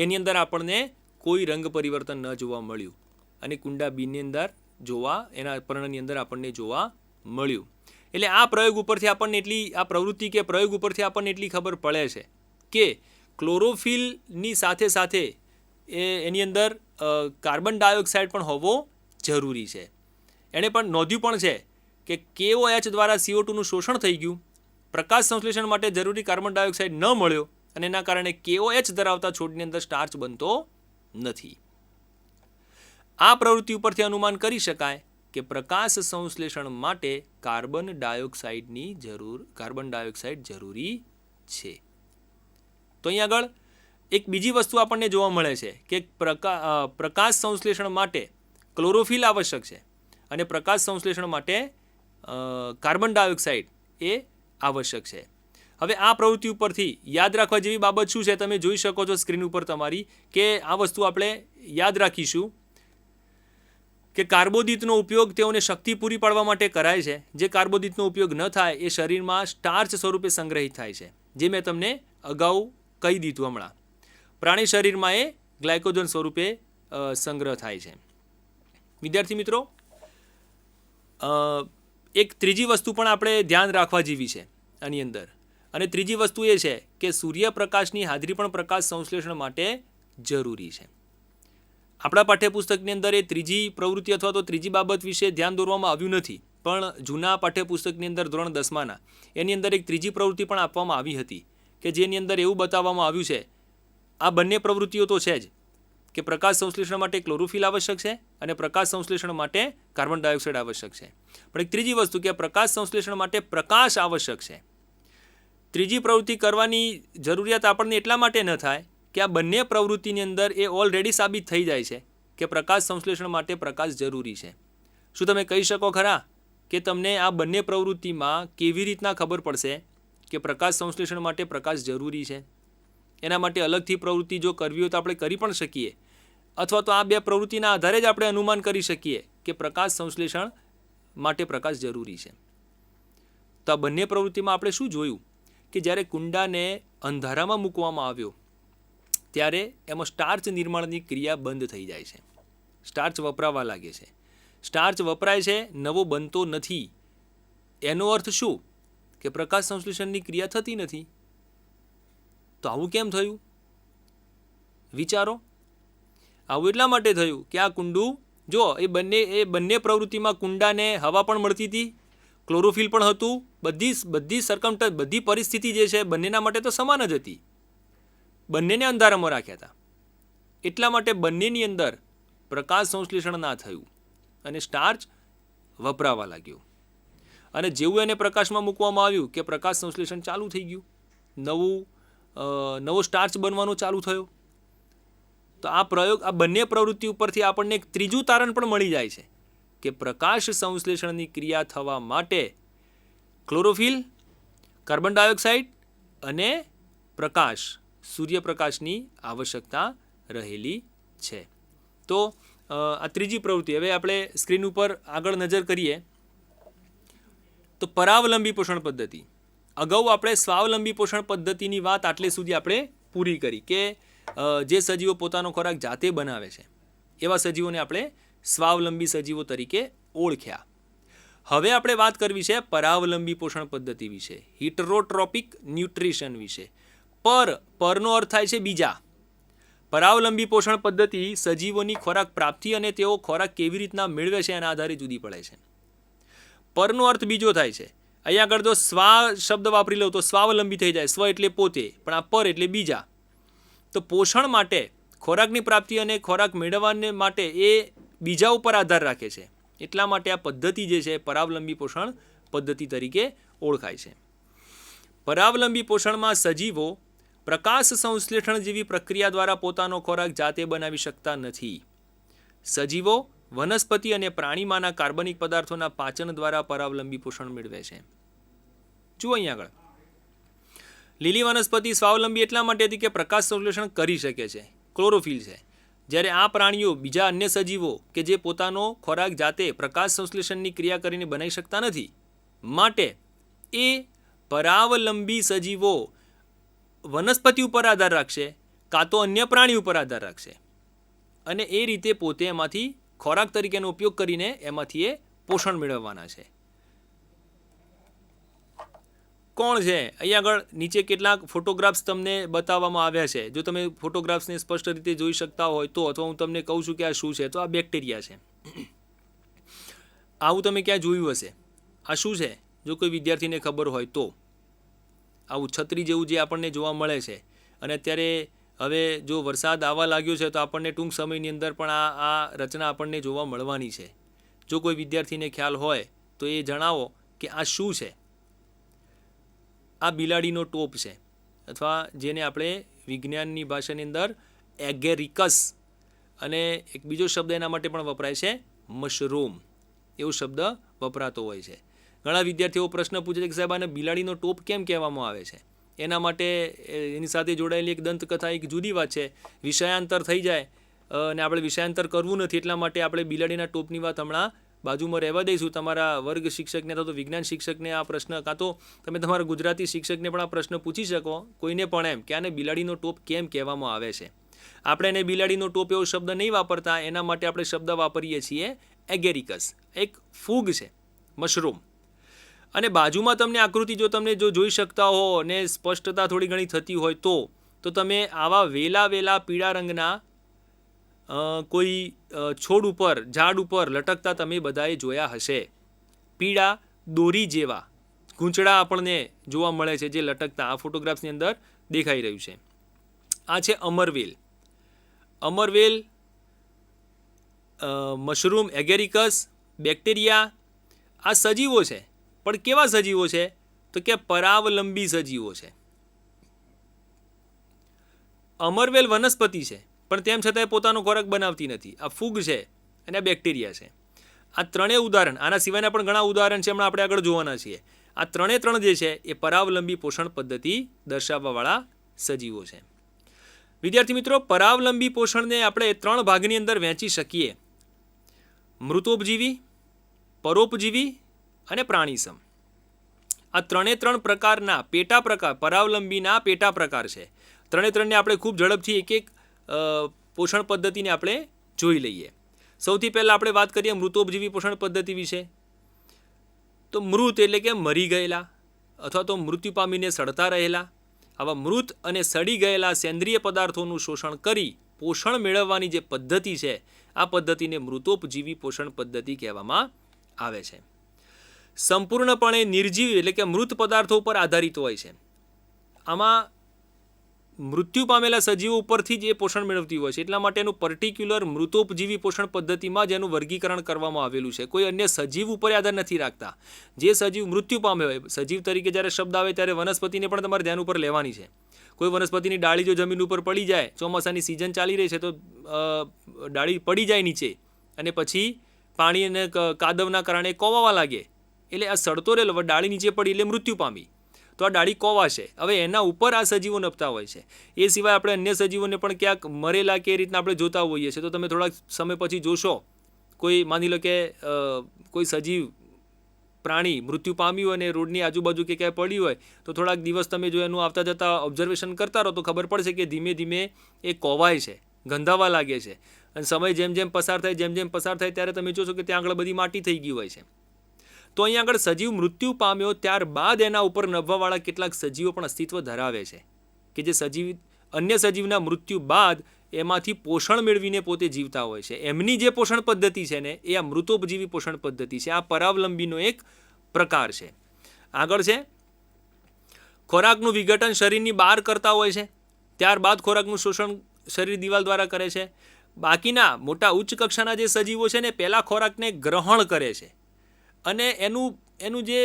એની અંદર આપણને કોઈ રંગ પરિવર્તન ન જોવા મળ્યું, અને કુંડા બીની અંદર એના પર્ણની અંદર આપણને જોવા મળ્યું. એટલે આ પ્રયોગ ઉપરથી આપણને આ પ્રવૃત્તિ કે પ્રયોગ ઉપરથી આપણને એટલી ખબર પડે છે કે ક્લોરોફિલની સાથે સાથે એની અંદર કાર્બન ડાયોક્સાઇડ પણ હોવો જરૂરી છે. એણે પણ નોંધ્યું પણ છે કે KOH દ્વારા CO2નું શોષણ થઈ ગયું, પ્રકાશ સંશ્લેષણ માટે જરૂરી કાર્બન ડાયોક્સાઇડ ન મળ્યો, અને એના કારણે KOH ધરાવતા છોડની અંદર સ્ટાર્ચ બનતો નથી. આ પ્રવૃત્તિ ઉપરથી અનુમાન કરી શકાય કે પ્રકાશ સંશ્લેષણ માટે કાર્બન ડાયોક્સાઇડ જરૂરી છે. તો અહીં આગળ એક બીજી વસ્તુ આપણને જોવા મળે છે કે પ્રકાશ સંશ્લેષણ માટે ક્લોરોફિલ આવશ્યક છે, અને પ્રકાશ સંશ્લેષણ માટે કાર્બન ડાયોક્સાઇડ એ આવશ્યક છે. હવે આ પ્રવૃત્તિ ઉપરથી યાદ રાખવા જેવી બાબત શું છે? તમે જોઈ શકો છો સ્ક્રીન ઉપર તમારી કે આ વસ્તુ આપણે યાદ રાખીશું કે કાર્બોદિતનો ઉપયોગ તેઓને શક્તિ પૂરી પાડવા માટે કરાય છે. જે કાર્બોદિતનો ઉપયોગ ન થાય એ શરીરમાં સ્ટાર્ચ સ્વરૂપે સંગ્રહિત થાય છે, જે મેં તમને અગાઉ કહી દીધું હમણાં. પ્રાણી શરીરમાં એ ગ્લાયકોજન સ્વરૂપે સંગ્રહ થાય છે. વિદ્યાર્થી મિત્રો, એક ત્રીજી વસ્તુ પણ આપણે ધ્યાન રાખવા જેવી છે આની અંદર, અને ત્રીજી વસ્તુ એ છે કે સૂર્યપ્રકાશની હાજરી પણ પ્રકાશ સંશ્લેષણ માટે જરૂરી છે. આપણા પાઠ્યપુસ્તકની અંદર એ ત્રીજી પ્રવૃત્તિ અથવા તો ત્રીજી બાબત વિશે ધ્યાન દોરવામાં આવ્યું નથી, પણ જૂના પાઠ્યપુસ્તકની અંદર ધોરણ 10માના એની અંદર એક ત્રીજી પ્રવૃત્તિ પણ આપવામાં આવી હતી કે જેની અંદર એવું બતાવવામાં આવ્યું છે, આ બંને પ્રવૃત્તિઓ તો છે જ કે પ્રકાશ સંશ્લેષણ માટે ક્લોરોફિલ આવશ્યક છે અને પ્રકાશ સંશ્લેષણ માટે કાર્બન ડાયોક્સાઇડ આવશ્યક છે, પણ એક ત્રીજી વસ્તુ કે પ્રકાશ સંશ્લેષણ માટે પ્રકાશ આવશ્યક છે. ત્રીજી પ્રવૃત્તિ કરવાની જરૂરિયાત આપણને એટલા માટે ન થાય કે આ બંને પ્રવૃત્તિની અંદર એ ઓલરેડી સાબિત થઈ જાય છે કે પ્રકાશ સંશ્લેષણ માટે પ્રકાશ જરૂરી છે. શું તમે કહી શકો ખરા કે તમને આ બંને પ્રવૃત્તિમાં કેવી રીતના ખબર પડશે કે પ્રકાશ સંશ્લેષણ માટે પ્રકાશ જરૂરી છે? એના માટે અલગથી પ્રવૃત્તિ જો કરવી હોય તો આપણે કરી પણ શકીએ, અથવા તો આ બે પ્રવૃત્તિના આધારે જ આપણે અનુમાન કરી શકીએ કે પ્રકાશ સંશ્લેષણ માટે પ્રકાશ જરૂરી છે. તો આ બંને પ્રવૃત્તિમાં આપણે શું જોયું કે જ્યારે કુંડાને અંધારામાં મૂકવામાં આવ્યો ત્યારે એમાં સ્ટાર્ચ નિર્માણની ક્રિયા બંધ થઈ જાય છે, સ્ટાર્ચ વપરાવા લાગે છે. સ્ટાર્ચ વપરાય છે, નવો બનતો નથી. એનો અર્થ શું કે પ્રકાશ સંશ્લેષણની ક્રિયા થતી નથી. તો આવું કેમ થયું? વિચારો. આવું એટલા માટે થયું કે આ કુંડું જો એ બંને પ્રવૃત્તિમાં કુંડાને હવા પણ મળતી હતી, ક્લોરોફિલ પણ હતું, બધી પરિસ્થિતિ જે છે બંનેના માટે તો સમાન જ હતી. બંનેને અંધારામાં રાખ્યા હતા, એટલા માટે બંનેની અંદર પ્રકાશ સંશ્લેષણ ના થયું અને સ્ટાર્ચ વપરાવા લાગ્યું. અને જેવું એને પ્રકાશમાં મૂકવામાં આવ્યું કે પ્રકાશ સંશ્લેષણ ચાલુ થઈ ગયું, નવો સ્ટાર્ચ બનવાનો ચાલુ થયો. તો આ બંને પ્રવૃત્તિ ઉપરથી આપણને એક ત્રીજું તારણ પણ મળી જાય છે કે પ્રકાશ સંશ્લેષણની ક્રિયા થવા માટે ક્લોરોફિલ, કાર્બન ડાયોક્સાઇડ અને પ્રકાશ, સૂર્યપ્રકાશની આવશ્યકતા રહેલી છે. તો આ ત્રીજી પ્રવૃત્તિ. હવે આપણે સ્ક્રીન ઉપર આગળ નજર કરીએ તો પરાવલંબી પોષણ પદ્ધતિ. અગાઉ આપણે સ્વાવલંબી પોષણ પદ્ધતિની વાત આટલે સુધી આપણે પૂરી કરી કે જે સજીવો પોતાનો ખોરાક જાતે બનાવે છે એવા સજીવોને આપણે સ્વાવલંબી સજીવો તરીકે ઓળખ્યા. હવે આપણે વાત કરવી છે પરાવલંબી પોષણ પદ્ધતિ વિશે, હિટરોટ્રોપિક ન્યુટ્રિશન વિશે. પરનો અર્થ થાય છે બીજા. પરાવલંબી પોષણ પદ્ધતિ સજીવોની ખોરાક પ્રાપ્તિ અને તેઓ ખોરાક કેવી રીતના મેળવે છે એના આધારે જુદી પડે છે. પરનો અર્થ બીજો થાય છે. અહીંયા આગળ જો સ્વા શબ્દ વાપરી લઉં તો સ્વાવલંબી થઈ જાય, સ્વ એટલે પોતે, પણ આ પર એટલે બીજા. તો પોષણ માટે ખોરાકની પ્રાપ્તિ અને ખોરાક મેળવવાને માટે એ બીજા ઉપર આધાર રાખે છે. એટલા માટે આ પદ્ધતિ જે છે પરાવલંબી પોષણ પદ્ધતિ તરીકે ઓળખાય છે. પરાવલંબી પોષણમાં સજીવો પ્રકાશ સંશ્લેષણ જેવી પ્રક્રિયા દ્વારા પોતાનો ખોરાક જાતે બનાવી શકતા નથી. સજીવો વનસ્પતિ અને પ્રાણીમાંના કાર્બનિક પદાર્થોના પાચન દ્વારા પરાવલંબી પોષણ મેળવે છે. જુઓ અહીંયા આગળ, લીલી વનસ્પતિ સ્વાવલંબી એટલા માટે હતી કે પ્રકાશ સંશ્લેષણ કરી શકે છે, ક્લોરોફિલ છે. જ્યારે આ પ્રાણીઓ બીજા અન્ય સજીવો કે જે પોતાનો ખોરાક જાતે પ્રકાશ સંશ્લેષણની ક્રિયા કરીને બનાવી શકતા નથી, માટે એ પરાવલંબી સજીવો વનસ્પતિ ઉપર આધાર રાખશે કાં તો અન્ય પ્રાણી ઉપર આધાર રાખશે અને એ રીતે પોતે એમાંથી ખોરાક તરીકેનો ઉપયોગ કરીને એમાંથી એ પોષણ મેળવવાના છે. કોણ છે અહીંયા આગળ નીચે કેટલાક ફોટોગ્રાફ્સ તમને બતાવવામાં આવ્યા છે. જો તમે ફોટોગ્રાફ્સને સ્પષ્ટ રીતે જોઈ શકતા હોય તો, અથવા હું તમને કહું છું કે આ શું છે, તો આ બેક્ટેરિયા છે. આવું તમે ક્યાં જોયું હશે? આ શું છે? જો કોઈ વિદ્યાર્થીને ખબર હોય તો, આવું છત્રી જેવું જે આપણને જોવા મળે છે. અને અત્યારે હવે જો વરસાદ આવવા લાગ્યો છે તો આપણને ટૂંક સમયની અંદર પણ આ રચના આપણને જોવા મળવાની છે. જો કોઈ વિદ્યાર્થીને ખ્યાલ હોય તો એ જણાવો કે આ શું છે. આ બિલાડીનો ટોપ છે, અથવા જેને આપણે વિજ્ઞાનની ભાષાની અંદર એગેરિકસ, અને એક બીજો શબ્દ એના માટે પણ વપરાય છે મશરૂમ, એવો શબ્દ વપરાતો હોય છે. ઘણા વિદ્યાર્થીઓ પ્રશ્ન પૂછે છે કે સાહેબ આને બિલાડીનો ટોપ કેમ કહેવામાં આવે છે? એના માટે એની સાથે જોડાયેલી એક દંતકથા એક જુદી વાત છે. વિષયાંતર થઈ જાય અને આપણે વિષયાંતર કરવું નથી, એટલા માટે આપણે બિલાડીના ટોપની વાત હમણાં બાજુમાં રહેવા દઈશું. તમારા વર્ગ શિક્ષકને અથવા તો વિજ્ઞાન શિક્ષકને આ પ્રશ્ન, કાં તો તમે તમારા ગુજરાતી શિક્ષકને પણ આ પ્રશ્ન પૂછી શકો, કોઈને પણ એમ કે આને બિલાડીનો ટોપ કેમ કહેવામાં આવે છે. આપણે એને બિલાડીનો ટોપ એવો શબ્દ નહીં વાપરતા, એના માટે આપણે શબ્દ વાપરીએ છીએ એગેરિકસ, એક ફૂગ છે, મશરૂમ. અને બાજુમાં તમને આકૃતિ જો જોઈ શકતા હો અને સ્પષ્ટતા થોડી ઘણી થતી હોય તો તમે આવા વેલા પીળા રંગના કોઈ છોડ ઉપર, ઝાડ ઉપર લટકતા તમે બધાએ જોયા હશે. પીળા દોરી જેવા ગૂંચડા આપણને જોવા મળે છે જે લટકતા આ ફોટોગ્રાફ્સની અંદર દેખાઈ રહ્યું છે. આ છે અમરવેલ. અમરવેલ, મશરૂમ, એગેરિકસ, બેક્ટેરિયા, આ સજીવો છે. પણ કેવા સજીવો છે? તો કે પરાવલંબી સજીવો છે. અમરવેલ વનસ્પતિ છે પણ તેમ છતાંય પોતાનો ખોરાક બનાવતી નથી. આ ફૂગ છે અને આ બેક્ટેરિયા છે. આ ત્રણેય ઉદાહરણ, આના સિવાયના પણ ઘણા ઉદાહરણ છે, હમણાં આપણે આગળ જોવાના છીએ. આ ત્રણ જે છે એ પરાવલંબી પોષણ પદ્ધતિ દર્શાવવાવાળા સજીવો છે. વિદ્યાર્થી મિત્રો, પરાવલંબી પોષણને આપણે 3 ભાગની અંદર વહેંચી શકીએ: મૃતોપજીવી, પરોપજીવી અને પ્રાણીસમ. આ 3 પ્રકારના પેટા પ્રકાર, પરાવલંબીના પેટા પ્રકાર છે. 3ને આપણે ખૂબ ઝડપથી એક પોષણ પદ્ધતિને આપણે જોઈ લઈએ. સૌથી પહેલાં આપણે વાત કરીએ મૃતોપજીવી પોષણ પદ્ધતિ વિશે. તો મૃત એટલે કે મરી ગયેલા અથવા તો મૃત્યુ પામીને સડતા રહેલા, આવા મૃત અને સડી ગયેલા સેન્દ્રિય પદાર્થોનું શોષણ કરી પોષણ મેળવવાની જે પદ્ધતિ છે, આ પદ્ધતિને મૃતોપજીવી પોષણ પદ્ધતિ કહેવામાં આવે છે. સંપૂર્ણપણે નિર્જીવ એટલે કે મૃત પદાર્થો ઉપર આધારિત હોય છે. આમાં મૃત્યુ પામેલા સજીવો ઉપરથી જ એ પોષણ મેળવતી હોય છે. એટલા માટે એનું પર્ટિક્યુલર મૃતોપજીવી પોષણ પદ્ધતિમાં જ એનું વર્ગીકરણ કરવામાં આવેલું છે. કોઈ અન્ય સજીવ ઉપર આધાર નથી રાખતા. જે સજીવ મૃત્યુ પામે હોય, સજીવ તરીકે જ્યારે શબ્દ આવે ત્યારે વનસ્પતિને પણ તમારે ધ્યાન ઉપર લેવાની છે. કોઈ વનસ્પતિની ડાળી જો જમીન ઉપર પડી જાય, ચોમાસાની સિઝન ચાલી રહી છે તો ડાળી પડી જાય નીચે અને પછી પાણી અને કાદવના કારણે કોવાવા લાગે, એટલે આ સડતો રહેલો, ડાળી નીચે પડી એટલે મૃત્યુ પામી, તો આ ડાળી કોવાશે. હવે એના ઉપર આ સજીવો નપતા હોય છે. એ સિવાય આપણે અન્ય સજીવોને પણ ક્યાંક મરેલા કે એ રીતના આપણે જોતા હોઈએ છીએ. તો તમે થોડાક સમય પછી જોશો, કોઈ માની લો કે કોઈ સજીવ પ્રાણી મૃત્યુ પામ્યું અને રોડની આજુબાજુ કે ક્યાંય પડ્યું હોય તો થોડાક દિવસ તમે જો એનું આવતા જતાં ઓબ્ઝર્વેશન કરતા રહો તો ખબર પડશે કે ધીમે ધીમે એ કોવાય છે, ગંધાવા લાગે છે. અને સમય જેમ જેમ પસાર થાય ત્યારે તમે જોશો કે ત્યાં આગળ બધી માટી થઈ ગઈ હોય છે. તો અહીંયા આગળ સજીવ મૃત્યુ પામ્યો ત્યારબાદ એના ઉપર નભવાવાળા કેટલાક સજીવો પણ અસ્તિત્વ ધરાવે છે કે જે સજીવ અન્ય સજીવના મૃત્યુ બાદ એમાંથી પોષણ મેળવીને પોતે જીવતા હોય છે. એમની જે પોષણ પદ્ધતિ છે ને એ આ મૃતોપજીવી પોષણ પદ્ધતિ છે. આ પરાવલંબીનો એક પ્રકાર છે. આગળ છે ખોરાકનું વિઘટન શરીરની બહાર કરતા હોય છે, ત્યારબાદ ખોરાકનું શોષણ શરીર દિવાલ દ્વારા કરે છે. બાકીના મોટા ઉચ્ચ કક્ષાના જે સજીવો છે ને પહેલાં ખોરાકને ગ્રહણ કરે છે અને એનું જે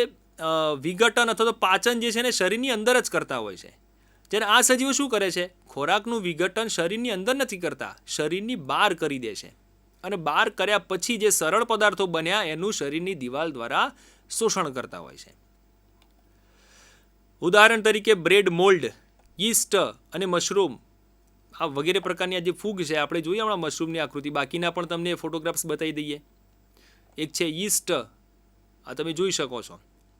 વિઘટન અથવા તો પાચન જે છે ને શરીરની અંદર જ કરતા હોય છે. જ્યારે આ સજીવો શું કરે છે? ખોરાકનું વિઘટન શરીરની અંદર નથી કરતા, શરીરની બહાર કરી દે છે અને બહાર કર્યા પછી જે સરળ પદાર્થો બન્યા એનું શરીરની દિવાલ દ્વારા શોષણ કરતા હોય છે. ઉદાહરણ તરીકે બ્રેડ મોલ્ડ, યીસ્ટ અને મશરૂમ આ વગેરે પ્રકારની આ જે ફૂગ છે, આપણે જોઈએ હમણાં મશરૂમની આકૃતિ, બાકીના પણ તમને ફોટોગ્રાફ્સ બતાવી દઈએ. એક છે યીસ્ટ, આ તમે જોઈ શકો છો.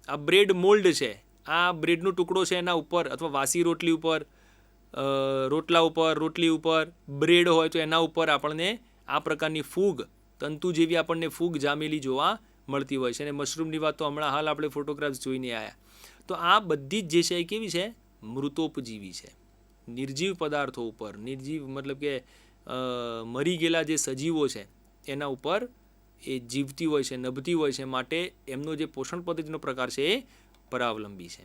આ બ્રેડ મોલ્ડ છે, આ બ્રેડનો ટુકડો છે, એના ઉપર અથવા વાસી રોટલી ઉપર, રોટલા ઉપર, રોટલી ઉપર બ્રેડ હોય તો એના ઉપર આપણને આ પ્રકારની ફૂગ, તંતુ જેવી આપણને ફૂગ જામેલી જોવા મળતી હોય છે. અને મશરૂમની વાત તો હમણાં હાલ આપણે ફોટોગ્રાફ્સ જોઈને આવ્યા. તો આ બધી જ જે છે એ કેવી છે? મૃતોપજીવી છે. નિર્જીવ પદાર્થો ઉપર, નિર્જીવ મતલબ કે મરી ગયેલા જે સજીવો છે એના ઉપર એ જીવતી હોય છે, નભતી હોય છે, માટે એમનો જે પોષણ પદ્ધતિનો પ્રકાર છે એ પરાવલંબી છે.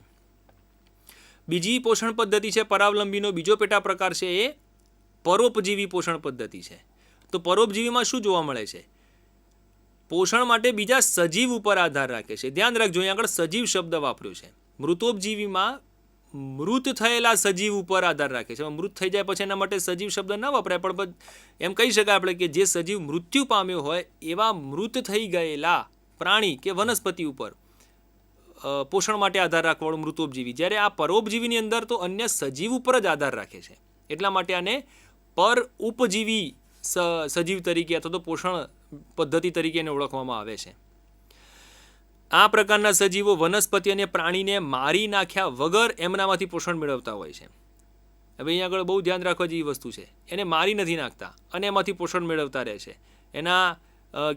બીજી પોષણ પદ્ધતિ છે પરાવલંબીનો બીજો પેટા પ્રકાર છે એ પરોપજીવી પોષણ પદ્ધતિ છે. તો પરોપજીવીમાં શું જોવા મળે છે? પોષણ માટે બીજા સજીવ ઉપર આધાર રાખે છે. ધ્યાન રાખજો, અહીં આગળ સજીવ શબ્દ વાપર્યો છે. મૃતોપજીવીમાં મૃત થયેલા સજીવ ઉપર આધાર રાખે છે. મૃત થઈ જાય પછી એના માટે સજીવ શબ્દ ન વપરાય, પણ એમ કહી શકાય આપણે કે જે સજીવ મૃત્યુ પામ્યો હોય એવા મૃત થઈ ગયેલા પ્રાણી કે વનસ્પતિ ઉપર પોષણ માટે આધાર રાખવાવાળું મૃતોપજીવી. જ્યારે આ પરોપજીવીની અંદર તો અન્ય સજીવ ઉપર જ આધાર રાખે છે. એટલા માટે આને પર ઉપજીવી સજીવ તરીકે અથવા તો પોષણ પદ્ધતિ તરીકે એને ઓળખવામાં આવે છે. આ પ્રકારના સજીવો વનસ્પતિ અને પ્રાણીને મારી નાખ્યા વગર એમનામાંથી પોષણ મેળવતા હોય છે. હવે અહીંયા આગળ બહુ ધ્યાન રાખવા જેવી વસ્તુ છે. એને મારી નથી નાખતા અને એમાંથી પોષણ મેળવતા રહે છે. એના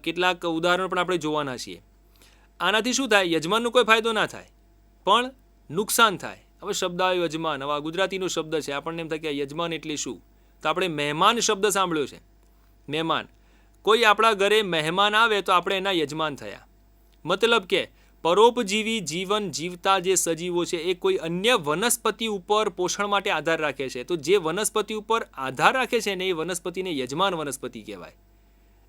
કેટલાક ઉદાહરણ પણ આપણે જોવાના છીએ. આનાથી શું થાય? યજમાનનો કોઈ ફાયદો ના થાય, પણ નુકસાન થાય. હવે શબ્દ આવ્યો યજમાન, હવે આ ગુજરાતીનો શબ્દ છે, આપણને એમ થાય કે યજમાન એટલે શું? તો આપણે મહેમાન શબ્દ સાંભળ્યો છે. મહેમાન, કોઈ આપણા ઘરે મહેમાન આવે તો આપણે એના યજમાન થયા. મતલબ કે પરોપજીવી જીવન જીવતા જે સજીવો છે એ કોઈ અન્ય વનસ્પતિ ઉપર પોષણ માટે આધાર રાખે છે. તો જે વનસ્પતિ ઉપર આધાર રાખે છે ને એ વનસ્પતિને યજમાન વનસ્પતિ કહેવાય.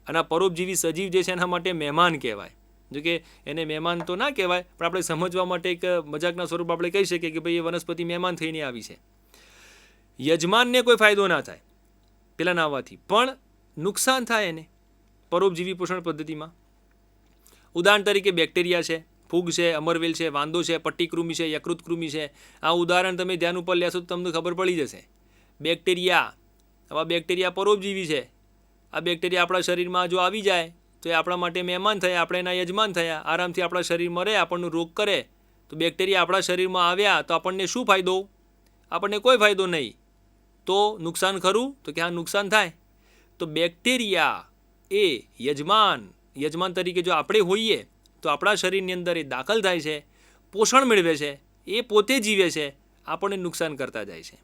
અને આ પરોપજીવી સજીવ જે છે એના માટે મહેમાન કહેવાય. જોકે એને મહેમાન તો ના કહેવાય, પણ આપણે સમજવા માટે એક મજાકના સ્વરૂપ આપણે કહી શકીએ કે ભાઈ એ વનસ્પતિ મહેમાન થઈને આવી છે. યજમાનને કોઈ ફાયદો ના થાય પેલા નાવાથી, પણ નુકસાન થાય એને પરોપજીવી પોષણ પદ્ધતિમાં. ઉદાહરણ તરીકે બેક્ટેરિયા છે, ફૂગ છે, અમરવેલ છે, વાંદો છે, પટ્ટીકૃમિ છે, યકૃતકૃમિ છે. આ ઉદાહરણ તમે ધ્યાન ઉપર લેશો તો તમને ખબર પડી જશે. બેક્ટેરિયા, આવા બેક્ટેરિયા પરોપજીવી છે. આ બેક્ટેરિયા આપણા શરીરમાં જો આવી જાય તો એ આપણા માટે મહેમાન થયા, આપણે એના યજમાન થયા. આરામથી આપણા શરીરમાં રહે, આપણને રોગ કરે. તો બેક્ટેરિયા આપણા શરીરમાં આવ્યા તો આપણને શું ફાયદો? આપણને કોઈ ફાયદો નહીં. તો નુકસાન ખરું? તો કે હા, નુકસાન થાય. તો બેક્ટેરિયા એ યજમાન તરીકે જો આપણે હોઈએ તો આપણા શરીરની અંદર એ દાખલ થાય છે, પોષણ મેળવે છે, એ પોતે જીવે છે, આપણને નુકસાન કરતા જાય છે.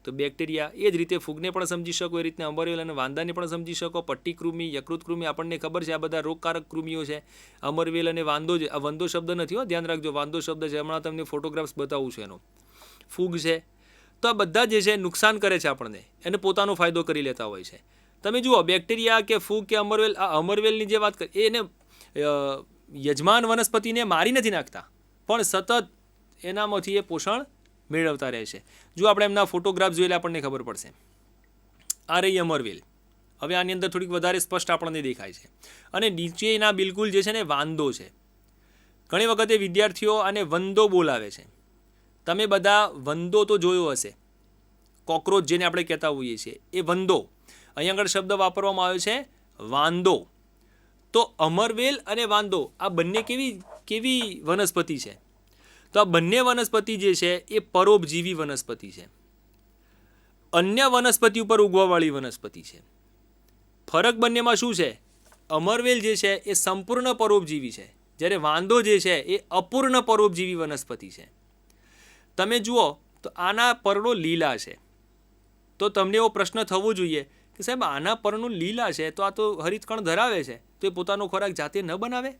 તો બેક્ટેરિયા એ જ રીતે ફૂગને પણ સમજી શકો, એ રીતના અમરવેલ અને વાંદાને પણ સમજી શકો. પટ્ટીકૃમિ, યકૃતકૃમિ આપણને ખબર છે આ બધા રોગકારક કૃમિઓ છે. અમરવેલ અને વાંદો, આ વંદો શબ્દ નથી હો, ધ્યાન રાખજો, વાંદો શબ્દ છે. હમણાં તમને ફોટોગ્રાફ્સ બતાવું છું એનો. ફૂગ છે. તો આ બધા જે છે નુકસાન કરે છે આપણને, એને પોતાનો ફાયદો કરી લેતા હોય છે. તમે જુઓ, બેક્ટેરિયા કે ફૂગ કે અમરવેલ, આ અમરવેલની જે વાત કરી એને યજમાન વનસ્પતિને મારી નથી નાખતા, પણ સતત એનામાંથી એ પોષણ મેળવતા રહે છે. જો આપણે એમના ફોટોગ્રાફ જોઈને આપણને ખબર પડશે. આ રહી અમરવેલ. હવે આની અંદર થોડીક વધારે સ્પષ્ટ આપણને દેખાય છે. અને નીચેના બિલકુલ જે છે ને વાંદો છે. ઘણી વખતે વિદ્યાર્થીઓ આને વંદો બોલાવે છે. તમે બધા વંદો તો જોયો હશે, કોકરોચ જેને આપણે કહેતા હોઈએ છીએ, એ વંદો. અહીં આગળ શબ્દ વાપરવામાં આવ્યો છે વાંદો. તો અમરવેલ અને વાંદો આ બંને કેવી વનસ્પતિ છે? તો આ બંને વનસ્પતિ જે છે એ પરોપજીવી વનસ્પતિ છે, અન્ય વનસ્પતિ ઉપર ઉગવાવાળી વનસ્પતિ છે. ફરક બંનેમાં શું છે? અમરવેલ જે છે એ સંપૂર્ણ પરોપજીવી છે, જ્યારે વાંદો જે છે એ અપૂર્ણ પરોપજીવી વનસ્પતિ છે. તમે જુઓ તો આના પર્ણો લીલા છે. તો તમને એવો પ્રશ્ન થવો જોઈએ કે સાહેબ આના પર્ણો લીલા છે તો આ તો હરિતકણ ધરાવે છે, તો એ પોતાનો ખોરાક જાતે ન બનાવે?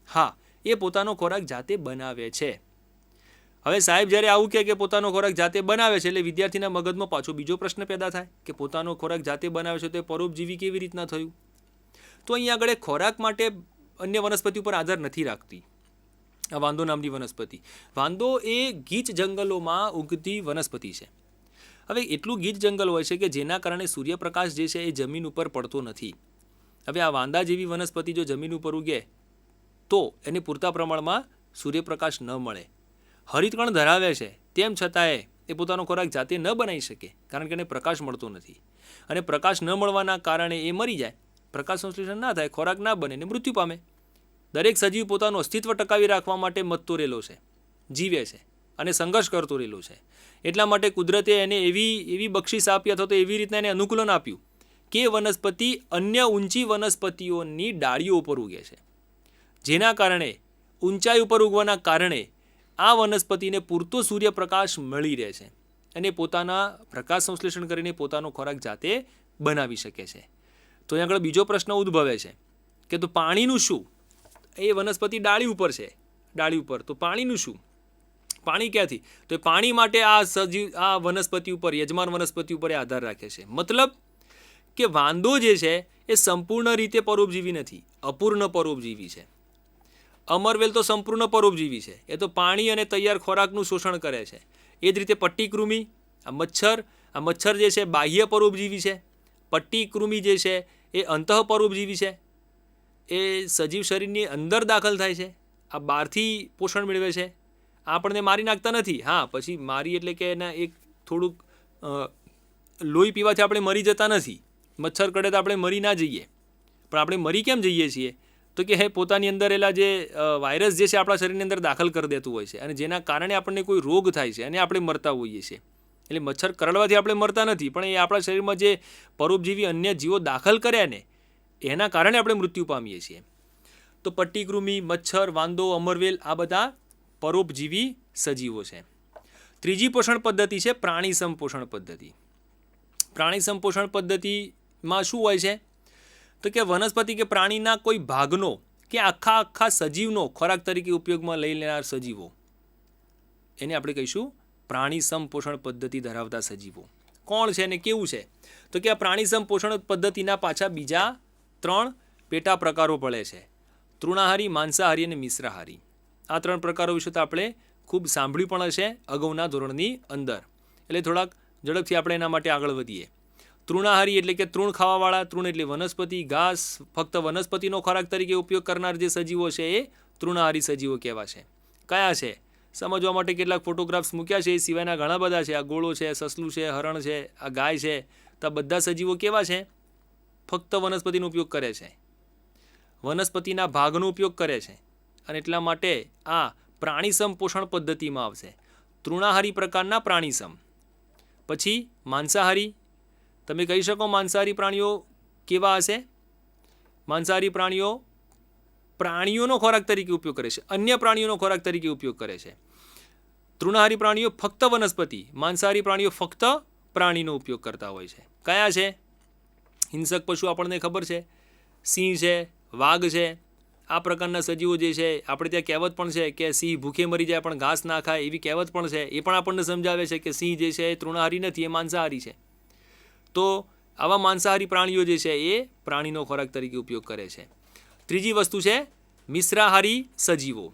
હા, એ પોતાનો ખોરાક જાતે બનાવે છે. હવે સાહેબ જ્યારે આવું કહે કે પોતાનો ખોરાક જાતે બનાવે છે, એટલે વિદ્યાર્થીના મગજમાં પાછો બીજો પ્રશ્ન પેદા થાય કે પોતાનો ખોરાક જાતે બનાવે છે તો એ પરોપજીવી કેવી રીતના થયું? તો અહીંયા આગળ ખોરાક માટે અન્ય વનસ્પતિ ઉપર આધાર નથી રાખતી આ વાંદો નામની વનસ્પતિ. વાંદો એ ગીચ જંગલોમાં ઉગતી વનસ્પતિ છે. હવે એટલું ગીચ જંગલ હોય છે કે જેના કારણે સૂર્યપ્રકાશ જે છે એ જમીન ઉપર પડતો નથી. હવે આ વાંદા જેવી વનસ્પતિ જો જમીન ઉપર ઉગે તો એને પૂરતા પ્રમાણમાં સૂર્યપ્રકાશ ન મળે. હરિતકણ ધરાવે છે તેમ છતાંય એ પોતાનો ખોરાક જાતે ન બનાવી શકે, કારણ કે એને પ્રકાશ મળતો નથી. અને પ્રકાશ ન મળવાના કારણે એ મરી જાય, પ્રકાશ સંશ્લેષણ ના થાય, ખોરાક ના બને ને મૃત્યુ પામે. દરેક સજીવ પોતાનું અસ્તિત્વ ટકાવી રાખવા માટે મથતો રહેલો છે, જીવે છે અને સંઘર્ષ કરતો રહેલો છે. એટલા માટે કુદરતે એને એવી બક્ષિસ આપી અથવા તો એવી રીતના એને અનુકૂલન આપ્યું કે વનસ્પતિ અન્ય ઊંચી વનસ્પતિઓની ડાળીઓ ઉપર ઉગે છે, જેના કારણે ઊંચાઈ ઉપર ઉગવાના કારણે આ વનસ્પતિને પૂરતો સૂર્યપ્રકાશ મળી રહે છે અને પોતાના પ્રકાશ સંશ્લેષણ કરીને પોતાનો ખોરાક જાતે બનાવી શકે છે. તો અહીં આગળ બીજો પ્રશ્ન ઉદ્ભવે છે કે તો પાણીનું શું? એ વનસ્પતિ ડાળી ઉપર છે, ડાળી ઉપર, તો પાણીનું શું? પાણી ક્યાંથી? તો એ પાણી માટે આ વનસ્પતિ ઉપર, યજમાન વનસ્પતિ ઉપર એ આધાર રાખે છે. મતલબ કે વાંદો જે છે એ સંપૂર્ણ રીતે પરોપજીવી નથી, અપૂર્ણ પરોપજીવી છે. અમરવેલ તો સંપૂર્ણ પરોપજીવી છે, એ તો પાણી અને તૈયાર ખોરાકનું શોષણ કરે છે. એ જ રીતે પટ્ટીકૃમિ, આ મચ્છર જે છે બાહ્ય પરોપજીવી છે. પટ્ટીકૃમિ જે છે એ અંતઃ પરોપજીવી છે, એ સજીવ શરીરની અંદર દાખલ થાય છે, આ બહારથી પોષણ મેળવે છે, આપણને મારી નાખતા નથી. હા, પછી મારી એટલે કે એના એક થોડુંક લોહી પીવાથી આપણે મરી જતા નથી, મચ્છર કડે તો આપણે મરી ના જઈએ. પણ આપણે મરી કેમ જઈએ છીએ? તો કે હે પોતાની અંદર એલા જે વાયરસ જે છે આપણા શરીરની અંદર દાખલ કરી દેતું હોય છે અને જેના કારણે આપણને કોઈ રોગ થાય છે અને આપણે મરતા હોઈએ છીએ. એટલે મચ્છર કરડવાથી આપણે મરતા નથી, પણ એ આપણા શરીરમાં જે પરોપજીવી અન્ય જીવો દાખલ કર્યા ને એના કારણે આપણે મૃત્યુ પામીએ છીએ. તો પટ્ટીકૃમિ, મચ્છર, વાંદો, અમરવેલ આ બધા પરોપજીવી સજીવો છે. ત્રીજી પોષણ પદ્ધતિ છે પ્રાણીસમ પોષણ પદ્ધતિ. પ્રાણીસમ પોષણ પદ્ધતિમાં શું હોય છે? તો કે વનસ્પતિ કે પ્રાણીના કોઈ ભાગનો કે આખા સજીવનો ખોરાક તરીકે ઉપયોગમાં લઈ લેનાર સજીવો, એને આપણે કહીશું પ્રાણીસમ પોષણ પદ્ધતિ ધરાવતા સજીવો. કોણ છે અને કેવું છે? તો કે આ પ્રાણીસમ પોષણ પદ્ધતિના પાછા બીજા 3 પેટા પ્રકારો પડે છે: તૃણાહારી, માંસાહારી અને મિશ્રાહારી. આ 3 પ્રકારો વિશે તો આપણે ખૂબ સાંભળ્યું પણ હશે અગાઉના ધોરણની અંદર, એટલે થોડાક ઝડપથી આપણે એના માટે આગળ વધીએ. તૃણાહારી એટલે કે તૃણ ખાવાવાળા, તૃણ એટલે વનસ્પતિ, ઘાસ, ફક્ત વનસ્પતિનો ખોરાક તરીકે ઉપયોગ કરનાર જે સજીવો છે એ તૃણાહારી સજીવો કહેવાશે. કયા છે સમજવા માટે કેટલાક ફોટોગ્રાફ્સ મૂક્યા છે, એ સિવાયના ઘણા બધા છે. આ ગોળો છે, સસલું છે, હરણ છે, આ ગાય છે, તો આ બધા સજીવો કેવા છે? ફક્ત વનસ્પતિનો ઉપયોગ કરે છે, વનસ્પતિના ભાગનો ઉપયોગ કરે છે, અને એટલા માટે આ પ્રાણીસમ પોષણ પદ્ધતિમાં આવશે. તૃણાહારી પ્રકારના પ્રાણીસમ. પછી માંસાહારી. તમે કહી શકો માંસાહારી પ્રાણીઓ કેવા હશે? માંસાહારી પ્રાણીઓનો ખોરાક તરીકે ઉપયોગ કરે છે, અન્ય પ્રાણીઓનો ખોરાક તરીકે ઉપયોગ કરે છે. તૃણાહારી પ્રાણીઓ ફક્ત વનસ્પતિ, માંસાહારી પ્રાણીઓ ફક્ત પ્રાણીનો ઉપયોગ કરતા હોય છે. કયા છે? હિંસક પશુ આપણને ખબર છે, સિંહ છે, વાઘ છે, આ પ્રકારના સજીવો જે છે. આપણે ત્યાં કહેવત પણ છે કે સિંહ ભૂખે મરી જાય પણ ઘાસ ના ખાય, એવી કહેવત પણ છે. એ પણ આપણને સમજાવે છે કે સિંહ જે છે એ તૃણાહારી નથી, એ માંસાહારી છે. તો આવા માંસાહારી પ્રાણીઓ જે છે એ પ્રાણીનો ખોરાક તરીકે ઉપયોગ કરે છે. ત્રીજી વસ્તુ છે મિશ્રાહારી સજીવો.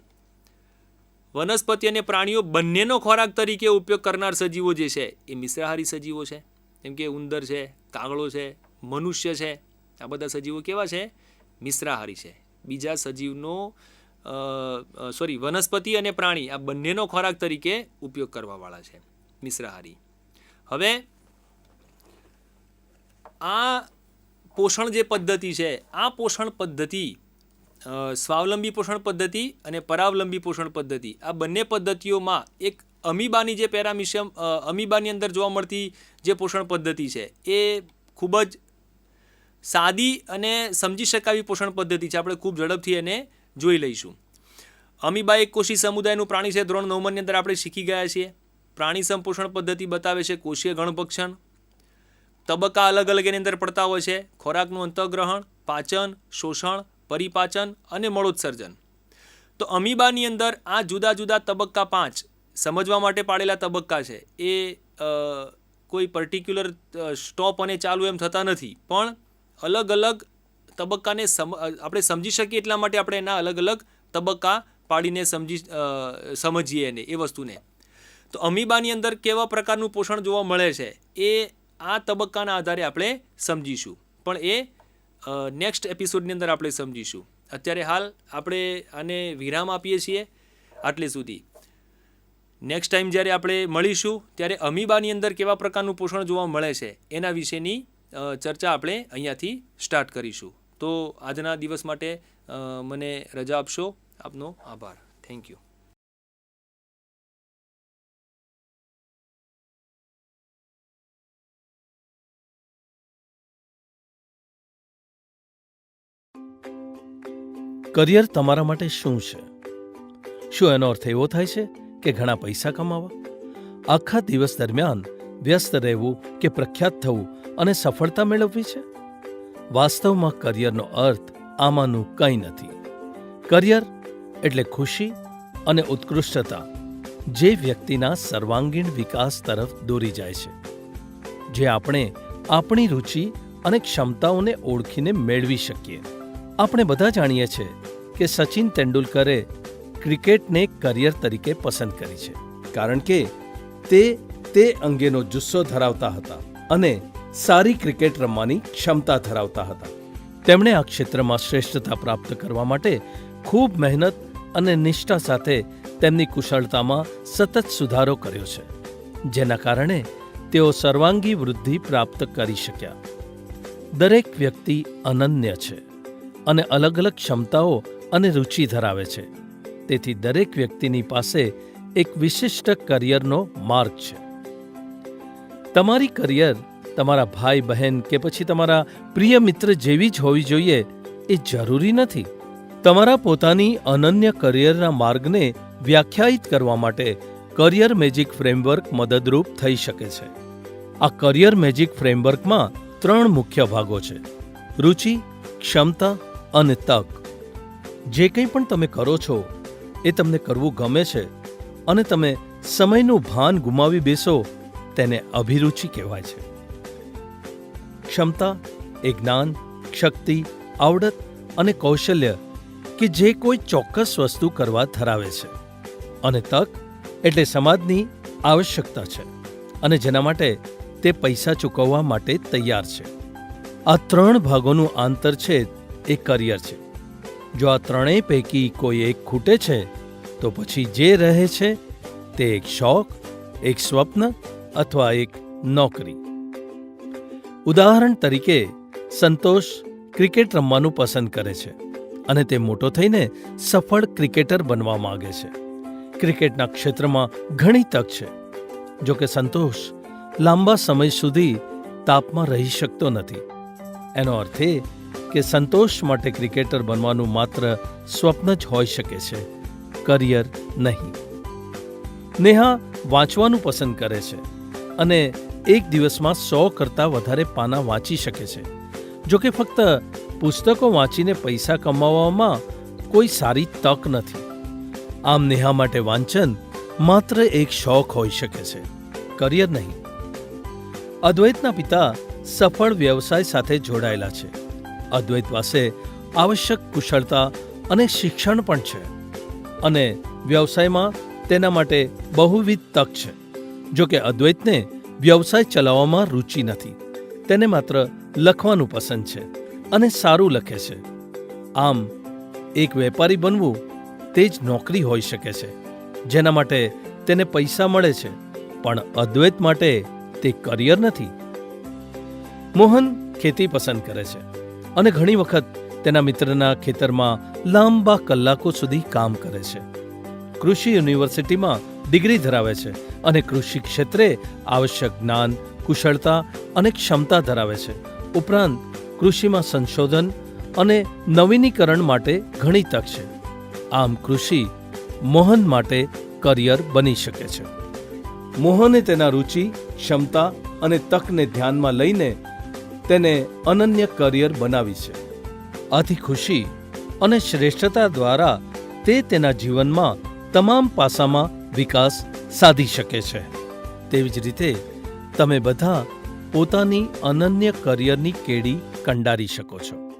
વનસ્પતિ અને પ્રાણીઓ બંનેનો ખોરાક તરીકે ઉપયોગ કરનાર સજીવો જે છે એ મિશ્રાહારી સજીવો છે. જેમ કે ઉંદર છે, કાગડો છે, મનુષ્ય છે, આ બધા સજીવો કેવા છે? મિશ્રાહારી છે. બીજા સજીવનો વનસ્પતિ અને પ્રાણી આ બંનેનો ખોરાક તરીકે ઉપયોગ કરવાવાળા છે, મિશ્રાહારી. હવે આ પોષણ જે પદ્ધતિ છે, આ પોષણ પદ્ધતિ સ્વાવલંબી પોષણ પદ્ધતિ અને પરાવલંબી પોષણ પદ્ધતિ, આ બંને પદ્ધતિઓમાં એક અમીબાની જે પેરામિશિયમ અમીબાની અંદર જોવા મળતી જે પોષણ પદ્ધતિ છે એ ખૂબ જ સાદી અને સમજી શકાવી પોષણ પદ્ધતિ છે. આપણે ખૂબ ઝડપથી એને જોઈ લઈશું. અમીબા એક કોષી સમુદાયનું પ્રાણી છે. ધોરણ 9 ની અંદર આપણે શીખી ગયા છીએ. પ્રાણીસમ પોષણ પદ્ધતિ બતાવે છે કોષીય ગણભક્ષણ. તબક્કા અલગ અલગ એની અંદર પડતા હોય છે: ખોરાકનું અંતઃગ્રહણ, પાચન, શોષણ, પરિપાચન અને મળોત્સર્જન. તો અમીબાની અંદર આ જુદા જુદા તબક્કા 5 સમજવા માટે પાડેલા તબક્કા છે એ કોઈ પર્ટિક્યુલર સ્ટોપ અને ચાલુ એમ થતા નથી, પણ અલગ અલગ તબક્કાને આપણે સમજી શકીએ એટલા માટે આપણે એના અલગ અલગ તબક્કા પાડીને સમજીએ એને એ વસ્તુને. તો અમીબાની અંદર કેવા પ્રકારનું પોષણ જોવા મળે છે એ આ તબક્કાના આધારે આપણે સમજીશું, પણ એ નેક્સ્ટ એપિસોડની અંદર આપણે સમજીશું. અત્યારે હાલ આપણે આને વિરામ આપીએ છીએ આટલે સુધી. નેક્સ્ટ ટાઈમ જ્યારે આપણે મળીશું ત્યારે અમીબાની અંદર કેવા પ્રકારનું પોષણ જોવા મળે છે એના વિશેની ચર્ચા આપણે અહીંયાથી સ્ટાર્ટ કરીશું. તો આજના દિવસ માટે મને રજા આપશો. આપનો આભાર. Thank you. કરિયર તમારા માટે શું છે? શું એનો અર્થ એવો થાય છે કે ઘણા પૈસા કમાવા, આખા દિવસ દરમિયાન વ્યસ્ત રહેવું કે પ્રખ્યાત થવું અને સફળતા મેળવવી છે? વાસ્તવમાં કરિયરનો અર્થ આમાંનું કંઈ નથી. કરિયર એટલે ખુશી અને ઉત્કૃષ્ટતા જે વ્યક્તિના સર્વાંગીણ વિકાસ તરફ દોરી જાય છે, જે આપણે આપણી રુચિ અને ક્ષમતાઓને ઓળખીને મેળવી શકીએ. આપણે બધા જાણીએ છીએ કે સચિન તેંડુલકરે ક્રિકેટને કરિયર તરીકે પસંદ કરી છે, કારણ કે તે અંગેનો જુસ્સો ધરાવતા હતા અને સારી ક્રિકેટ રમવાની ક્ષમતા ધરાવતા હતા. તેમણે આ ક્ષેત્રમાં શ્રેષ્ઠતા પ્રાપ્ત કરવા માટે ખૂબ મહેનત અને નિષ્ઠા સાથે તેમની કુશળતામાં સતત સુધારો કર્યો છે, જેના કારણે તેઓ સર્વાંગી વૃદ્ધિ પ્રાપ્ત કરી શક્યા. દરેક વ્યક્તિ અનન્ય છે અને અલગ અલગ ક્ષમતાઓ અને રુચિ ધરાવે છે. તેથી દરેક વ્યક્તિની પાસે એક વિશિષ્ટ કરિયરનો માર્ગ છે. તમારી કરિયર તમારા ભાઈ બહેન કે પછી તમારા પ્રિય મિત્ર જેવી જ હોવી જોઈએ એ જરૂરી નથી. તમારા પોતાની અનન્ય કરિયરના માર્ગને વ્યાખ્યાયિત કરવા માટે કરિયર મેજિક ફ્રેમવર્ક મદદરૂપ થઈ શકે છે. આ કરિયર મેજિક ફ્રેમવર્કમાં 3 મુખ્ય ભાગો છે: રુચિ, ક્ષમતા અને તક. જે કંઈ પણ તમે કરો છો એ તમને કરવું ગમે છે અને તમે સમયનું ભાન ગુમાવી બેસો તેને અભિરુચિ કહેવાય છે. ક્ષમતા એ જ્ઞાન, શક્તિ, આવડત અને કૌશલ્ય કે જે કોઈ ચોક્કસ વસ્તુ કરવા ધરાવે છે. અને તક એટલે સમાજની આવશ્યકતા છે અને જેના માટે તે પૈસા ચૂકવવા માટે તૈયાર છે. આ 3 ભાગોનું આંતરછેદ એ કરિયર છે. જો આ ત્રણેય પૈકી કોઈ એક ખૂટે છે તો પછી જે રહે છે તે એક શોખ, એક સ્વપ્ન અથવા એક નોકરી. ઉદાહરણ તરીકે સંતોષ ક્રિકેટ રમવાનું પસંદ કરે છે અને તે મોટો થઈને સફળ ક્રિકેટર બનવા માંગે છે. ક્રિકેટના ક્ષેત્રમાં ઘણી તક છે. જો કે સંતોષ લાંબા સમય સુધી તાપમાં રહી શકતો નથી. એનો અર્થ એ કે સંતોષ માટે ક્રિકેટર બનવાનું માત્ર સ્વપ્ન જ હોઈ શકે છે, કરિયર નહીં. નેહા વાંચવાનું પસંદ કરે છે અને એક દિવસમાં 100 કરતાં વધારે પાના વાંચી શકે છે. જો કે ફક્ત પુસ્તકો વાંચીને પૈસા કમાવવામાં કોઈ સારી તક નથી. આમ નેહા માટે વાંચન માત્ર એક શોખ હોઈ શકે છે, કરિયર નહીં. અદ્વૈતના પિતા સફળ વ્યવસાય સાથે જોડાયેલા છે. અદ્વૈત પાસે આવશ્યક કુશળતા અને શિક્ષણ પણ છે અને વ્યવસાયમાં તેના માટે બહુવિધ તક છે. જો કે અદ્વૈતને વ્યવસાય ચલાવવામાં રુચિ નથી. તેને માત્ર લખવાનું પસંદ છે અને સારું લખે છે. આમ એક વેપારી બનવું તે જ નોકરી હોઈ શકે છે જેના માટે તેને પૈસા મળે છે, પણ અદ્વૈત માટે તે કરિયર નથી. મોહન ખેતી પસંદ કરે છે અને ઘણી વખત તેના મિત્રના ખેતરમાં લાંબા કલાકો સુધી કામ કરે છે. કૃષિ યુનિવર્સિટીમાં ડિગ્રી ધરાવે છે અને કૃષિ ક્ષેત્રે આવશ્યક જ્ઞાન, કુશળતા અને ક્ષમતા ધરાવે છે. ઉપરાંત કૃષિમાં સંશોધન અને નવીનીકરણ માટે ઘણી તક છે. આમ કૃષિ મોહન માટે કરિયર બની શકે છે. મોહને તેના રુચિ, ક્ષમતા અને તકને ધ્યાનમાં લઈને તેને અનન્ય કરિયર બનાવી છે. આથી ખુશી અને શ્રેષ્ઠતા દ્વારા તે તેના જીવનમાં તમામ પાસામાં વિકાસ સાધી શકે છે. તેવી જ રીતે તમે બધા પોતાની અનન્ય કરિયરની કેડી કંડારી શકો છો.